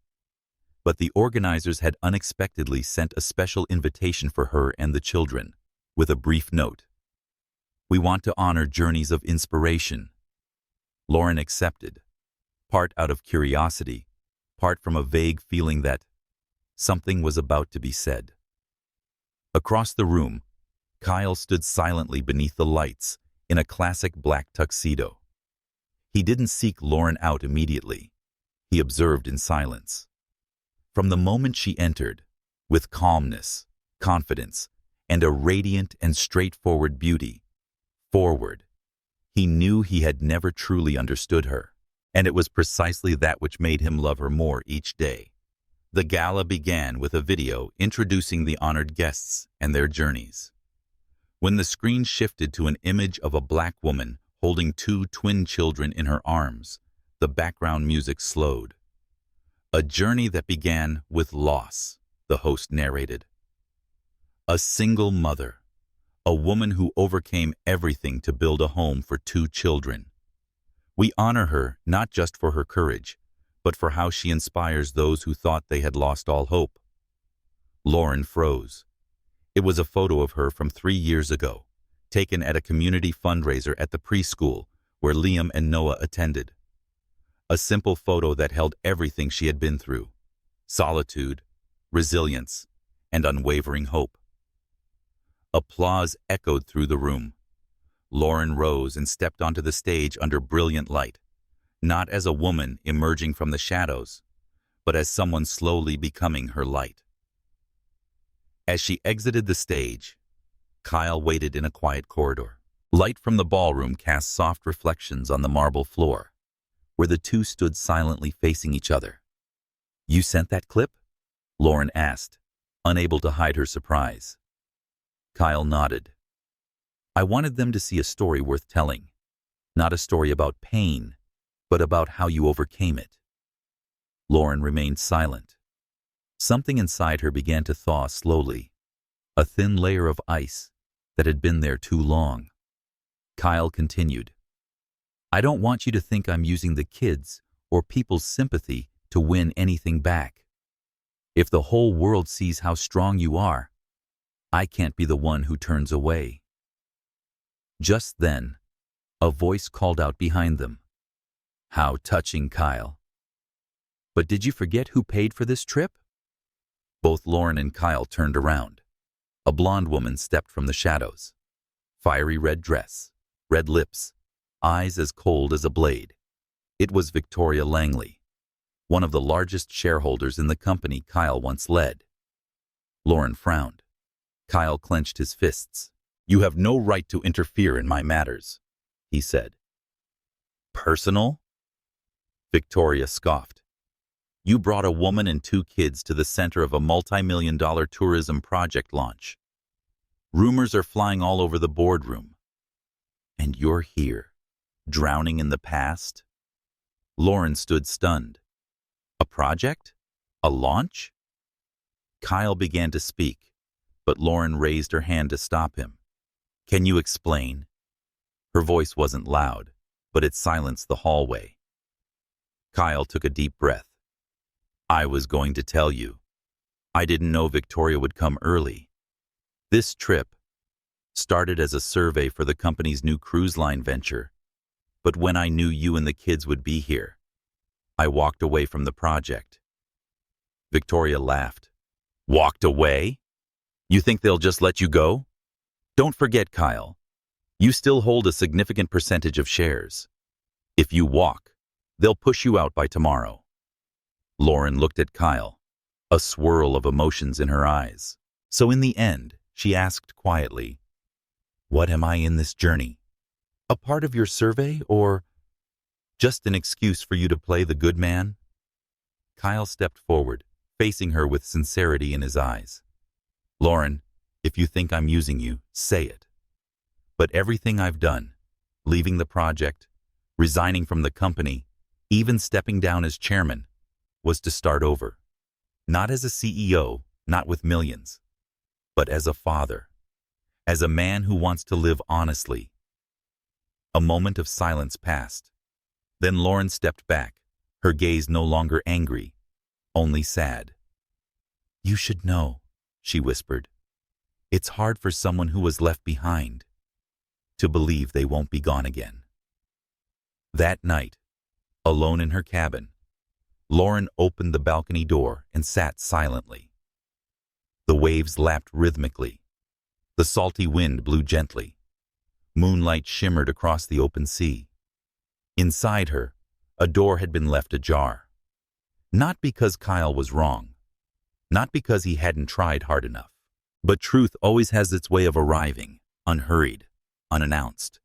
but the organizers had unexpectedly sent a special invitation for her and the children, with a brief note. We want to honor journeys of inspiration. Lauren accepted, part out of curiosity, part from a vague feeling that something was about to be said. Across the room, Kyle stood silently beneath the lights in a classic black tuxedo. He didn't seek Lauren out immediately. He observed in silence. From the moment she entered, with calmness, confidence, and a radiant and straightforward beauty, forward, he knew he had never truly understood her, and it was precisely that which made him love her more each day. The gala began with a video introducing the honored guests and their journeys. When the screen shifted to an image of a black woman holding two twin children in her arms, the background music slowed. A journey that began with loss, the host narrated. A single mother, a woman who overcame everything to build a home for two children. We honor her not just for her courage, but for how she inspires those who thought they had lost all hope. Lauren froze. It was a photo of her from 3 years ago, taken at a community fundraiser at the preschool where Liam and Noah attended. A simple photo that held everything she had been through: solitude, resilience, and unwavering hope. Applause echoed through the room. Lauren rose and stepped onto the stage under brilliant light, not as a woman emerging from the shadows, but as someone slowly becoming her light. As she exited the stage, Kyle waited in a quiet corridor. Light from the ballroom cast soft reflections on the marble floor, where the two stood silently facing each other. You sent that clip? Lauren asked, unable to hide her surprise. Kyle nodded. I wanted them to see a story worth telling, not a story about pain, but about how you overcame it. Lauren remained silent. Something inside her began to thaw slowly, a thin layer of ice that had been there too long. Kyle continued. I don't want you to think I'm using the kids or people's sympathy to win anything back. If the whole world sees how strong you are, I can't be the one who turns away. Just then, A voice called out behind them. How touching, Kyle. But did you forget who paid for this trip? Both Lauren and Kyle turned around. A blonde woman stepped from the shadows. Fiery red dress, red lips, eyes as cold as a blade. It was Victoria Langley, one of the largest shareholders in the company Kyle once led. Lauren frowned. Kyle clenched his fists. You have no right to interfere in my matters, he said. Personal? Victoria scoffed. You brought a woman and 2 kids to the center of a multi-million-dollar tourism project launch. Rumors are flying all over the boardroom. And you're here, drowning in the past? Lauren stood stunned. A project? A launch? Kyle began to speak, but Lauren raised her hand to stop him. Can you explain? Her voice wasn't loud, but it silenced the hallway. Kyle took a deep breath. I was going to tell you. I didn't know Victoria would come early. This trip started as a survey for the company's new cruise line venture, but when I knew you and the kids would be here, I walked away from the project. Victoria laughed. Walked away? You think they'll just let you go? Don't forget, Kyle, you still hold a significant percentage of shares. If you walk, they'll push you out by tomorrow. Lauren looked at Kyle, a swirl of emotions in her eyes. So in the end, she asked quietly, what am I in this journey? A part of your survey, or just an excuse for you to play the good man? Kyle stepped forward, facing her with sincerity in his eyes. Lauren, if you think I'm using you, say it. But everything I've done, leaving the project, resigning from the company, even stepping down as chairman, was to start over. Not as a CEO, not with millions, but as a father, as a man who wants to live honestly. A moment of silence passed. Then Lauren stepped back, her gaze no longer angry, only sad. You should know, she whispered. It's hard for someone who was left behind to believe they won't be gone again. That night, alone in her cabin, Lauren opened the balcony door and sat silently. The waves lapped rhythmically. The salty wind blew gently. Moonlight shimmered across the open sea. Inside her, a door had been left ajar. Not because Kyle was wrong, not because he hadn't tried hard enough, but truth always has its way of arriving, unhurried, unannounced.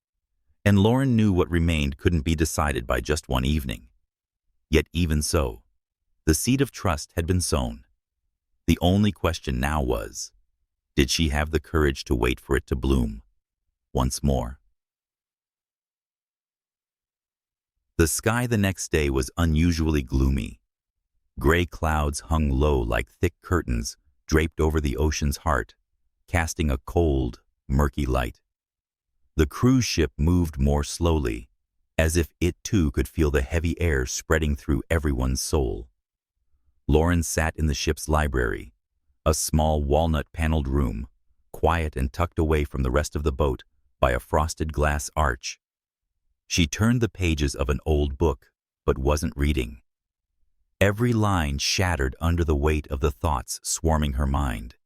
And Lauren knew what remained couldn't be decided by just one evening. Yet even so, the seed of trust had been sown. The only question now was, did she have the courage to wait for it to bloom once more? The sky the next day was unusually gloomy. Gray clouds hung low like thick curtains draped over the ocean's heart, casting a cold, murky light. The cruise ship moved more slowly, as if it too could feel the heavy air spreading through everyone's soul. Lauren sat in the ship's library, a small walnut-paneled room, quiet and tucked away from the rest of the boat by a frosted glass arch. She turned the pages of an old book, but wasn't reading. Every line shattered under the weight of the thoughts swarming her mind.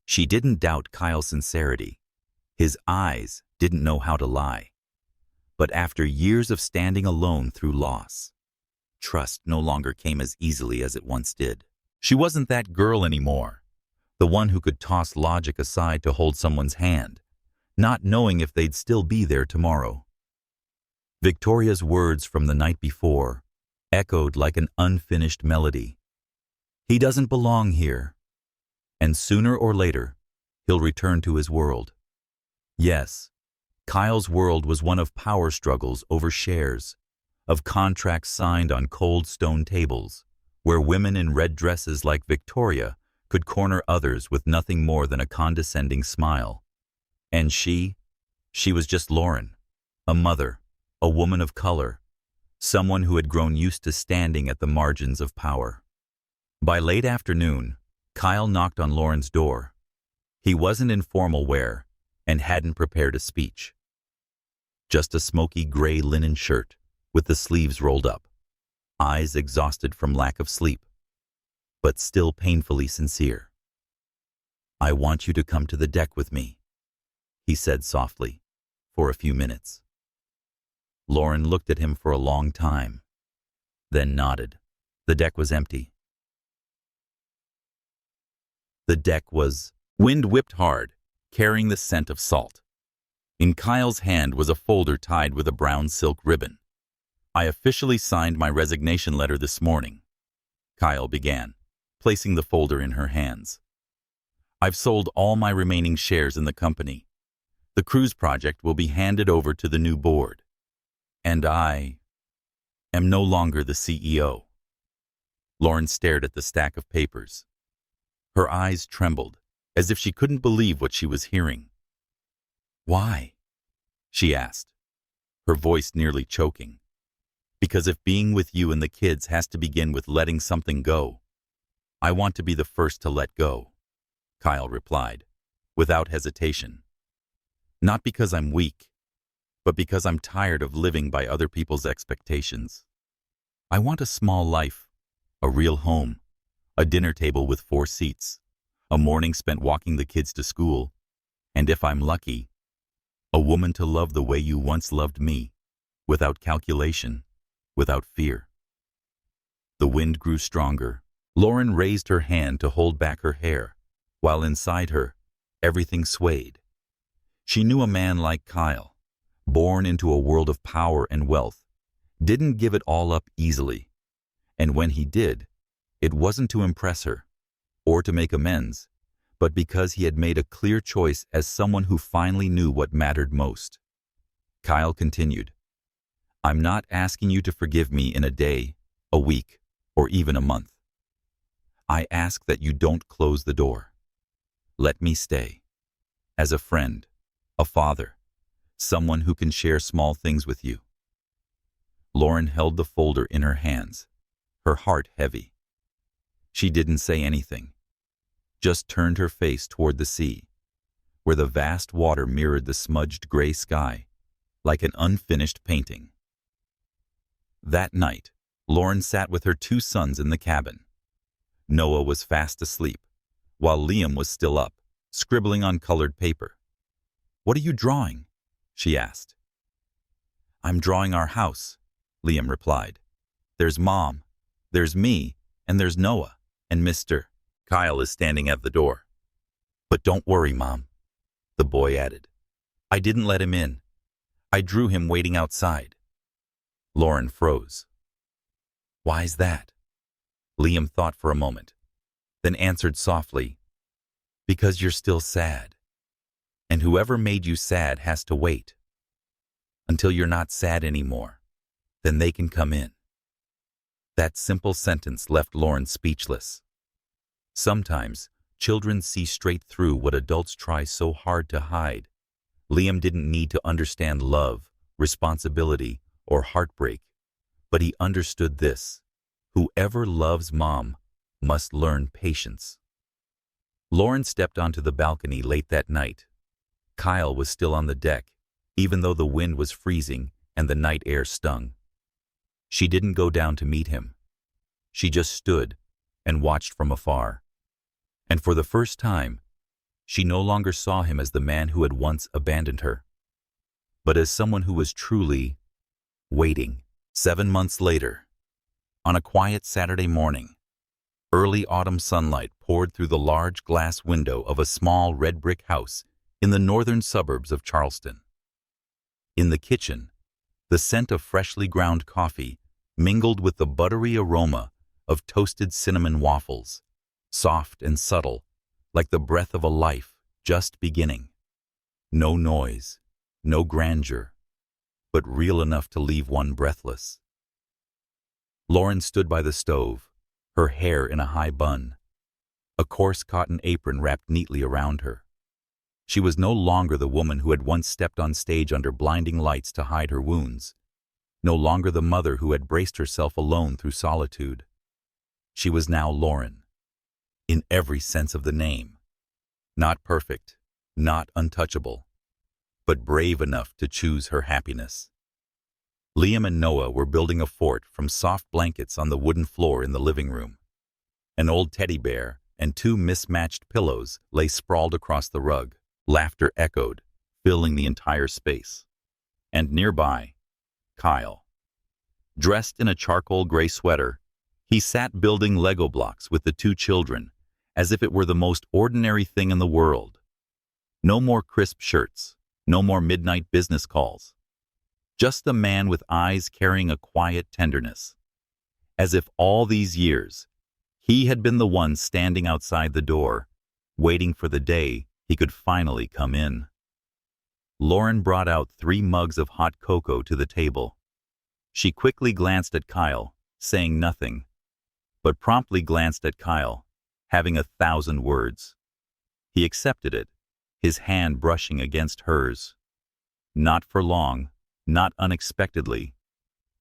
She didn't doubt Kyle's sincerity. His eyes didn't know how to lie. But after years of standing alone through loss, trust no longer came as easily as it once did. She wasn't that girl anymore, the one who could toss logic aside to hold someone's hand, not knowing if they'd still be there tomorrow. Victoria's words from the night before echoed like an unfinished melody. He doesn't belong here, and sooner or later, he'll return to his world. Yes, Kyle's world was one of power struggles over shares, of contracts signed on cold stone tables, where women in red dresses like Victoria could corner others with nothing more than a condescending smile. And she was just Lauren, a mother, a woman of color, someone who had grown used to standing at the margins of power. By late afternoon, Kyle knocked on Lauren's door. He wasn't in formal wear and hadn't prepared a speech. Just a smoky gray linen shirt with the sleeves rolled up, eyes exhausted from lack of sleep, but still painfully sincere. "I want you to come to the deck with me," he said softly, for a few minutes. Lauren looked at him for a long time, then nodded. The deck was empty. The deck was wind whipped hard, carrying the scent of salt. In Kyle's hand was a folder tied with a brown silk ribbon. "I officially signed my resignation letter this morning," Kyle began, placing the folder in her hands. "I've sold all my remaining shares in the company. The cruise project will be handed over to the new board. And I am no longer the CEO." Lauren stared at the stack of papers. Her eyes trembled, as if she couldn't believe what she was hearing. "Why?" she asked, her voice nearly choking. "Because if being with you and the kids has to begin with letting something go, I want to be the first to let go," Kyle replied, without hesitation. "Not because I'm weak, but because I'm tired of living by other people's expectations. I want a small life, a real home, a dinner table with 4 seats, a morning spent walking the kids to school, and if I'm lucky, a woman to love the way you once loved me, without calculation, without fear." The wind grew stronger. Lauren raised her hand to hold back her hair, while inside her, everything swayed. She knew a man like Kyle, born into a world of power and wealth, didn't give it all up easily. And when he did, it wasn't to impress her, or to make amends, but because he had made a clear choice as someone who finally knew what mattered most. Kyle continued, "I'm not asking you to forgive me in a day, a week, or even a month. I ask that you don't close the door. Let me stay. As a friend, a father, someone who can share small things with you." Lauren held the folder in her hands, her heart heavy. She didn't say anything, just turned her face toward the sea, where the vast water mirrored the smudged gray sky, like an unfinished painting. That night, Lauren sat with her 2 sons in the cabin. Noah was fast asleep, while Liam was still up, scribbling on colored paper. "What are you drawing?" she asked. "I'm drawing our house," Liam replied. "There's Mom, there's me, and there's Noah, and Mr. Kyle is standing at the door." "But don't worry, Mom," the boy added. "I didn't let him in. I drew him waiting outside." Lauren froze. "Why's that?" Liam thought for a moment, then answered softly, "Because you're still sad. And whoever made you sad has to wait. Until you're not sad anymore, then they can come in." That simple sentence left Lauren speechless. Sometimes, children see straight through what adults try so hard to hide. Liam didn't need to understand love, responsibility, or heartbreak, but he understood this: whoever loves Mom must learn patience. Lauren stepped onto the balcony late that night. Kyle was still on the deck, even though the wind was freezing and the night air stung. She didn't go down to meet him. She just stood and watched from afar. And for the first time, she no longer saw him as the man who had once abandoned her, but as someone who was truly waiting. 7 months later, on a quiet Saturday morning, early autumn sunlight poured through the large glass window of a small red brick house in the northern suburbs of Charleston. In the kitchen, the scent of freshly ground coffee mingled with the buttery aroma of toasted cinnamon waffles, soft and subtle, like the breath of a life just beginning. No noise, no grandeur, but real enough to leave one breathless. Lauren stood by the stove, her hair in a high bun, a coarse cotton apron wrapped neatly around her. She was no longer the woman who had once stepped on stage under blinding lights to hide her wounds, no longer the mother who had braced herself alone through solitude. She was now Lauren, in every sense of the name. Not perfect, not untouchable, but brave enough to choose her happiness. Liam and Noah were building a fort from soft blankets on the wooden floor in the living room. An old teddy bear and two mismatched pillows lay sprawled across the rug. Laughter echoed, filling the entire space. And nearby, Kyle. Dressed in a charcoal gray sweater, he sat building Lego blocks with the two children, as if it were the most ordinary thing in the world. No more crisp shirts, no more midnight business calls. Just a man with eyes carrying a quiet tenderness. As if all these years, he had been the one standing outside the door, waiting for the day he could finally come in. Lauren brought out 3 mugs of hot cocoa to the table. She quickly glanced at Kyle, saying nothing, but promptly glanced at Kyle, having 1,000 words. He accepted it, his hand brushing against hers. Not for long, not unexpectedly,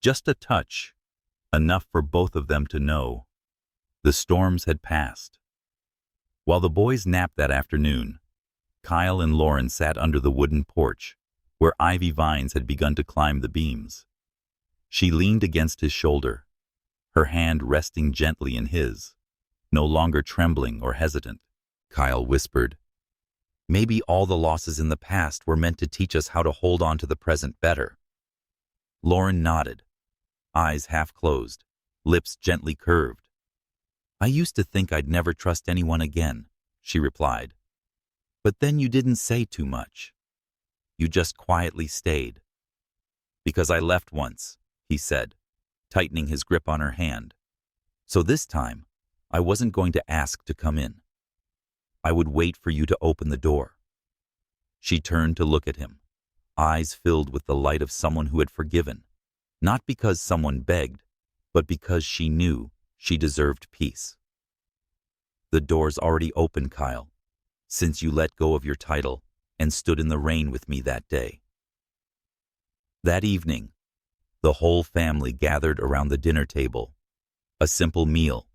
just a touch, enough for both of them to know. The storms had passed. While the boys napped that afternoon, Kyle and Lauren sat under the wooden porch, where ivy vines had begun to climb the beams. She leaned against his shoulder, her hand resting gently in his, no longer trembling or hesitant. Kyle whispered, "Maybe all the losses in the past were meant to teach us how to hold on to the present better." Lauren nodded, eyes half closed, lips gently curved. "I used to think I'd never trust anyone again," she replied. "But then you didn't say too much. You just quietly stayed." "Because I left once," he said, tightening his grip on her hand. "So this time, I wasn't going to ask to come in. I would wait for you to open the door." She turned to look at him, eyes filled with the light of someone who had forgiven, not because someone begged, but because she knew she deserved peace. "The door's already open, Kyle, since you let go of your title and stood in the rain with me that day." That evening, the whole family gathered around the dinner table. A simple meal,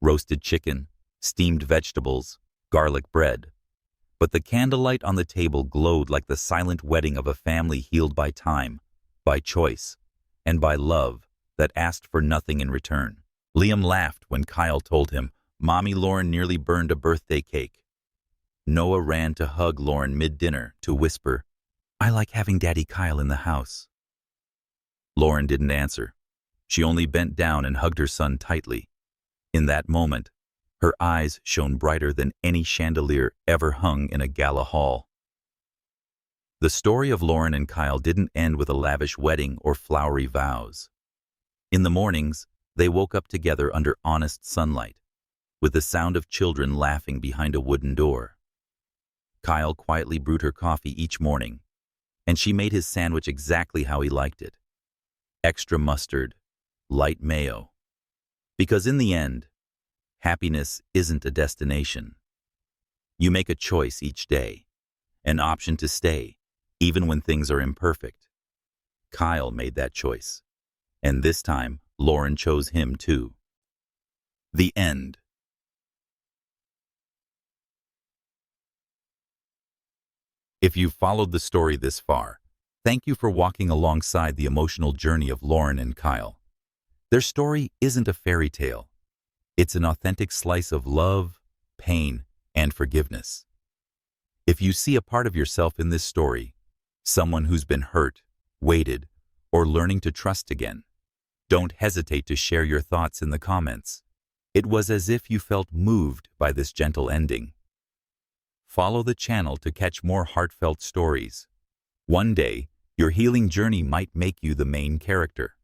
roasted chicken, steamed vegetables, garlic bread. But the candlelight on the table glowed like the silent wedding of a family healed by time, by choice, and by love that asked for nothing in return. Liam laughed when Kyle told him Mommy Lauren nearly burned a birthday cake. Noah ran to hug Lauren mid-dinner to whisper, "I like having Daddy Kyle in the house." Lauren didn't answer. She only bent down and hugged her son tightly. In that moment, her eyes shone brighter than any chandelier ever hung in a gala hall. The story of Lauren and Kyle didn't end with a lavish wedding or flowery vows. In the mornings, they woke up together under honest sunlight, with the sound of children laughing behind a wooden door. Kyle quietly brewed her coffee each morning, and she made his sandwich exactly how he liked it. Extra mustard, light mayo. Because in the end, happiness isn't a destination. You make a choice each day, an option to stay, even when things are imperfect. Kyle made that choice, and this time, Lauren chose him too. The end. If you've followed the story this far, thank you for walking alongside the emotional journey of Lauren and Kyle. Their story isn't a fairy tale. It's an authentic slice of love, pain, and forgiveness. If you see a part of yourself in this story, someone who's been hurt, waited, or learning to trust again, don't hesitate to share your thoughts in the comments. It was as if you felt moved by this gentle ending. Follow the channel to catch more heartfelt stories. One day, your healing journey might make you the main character.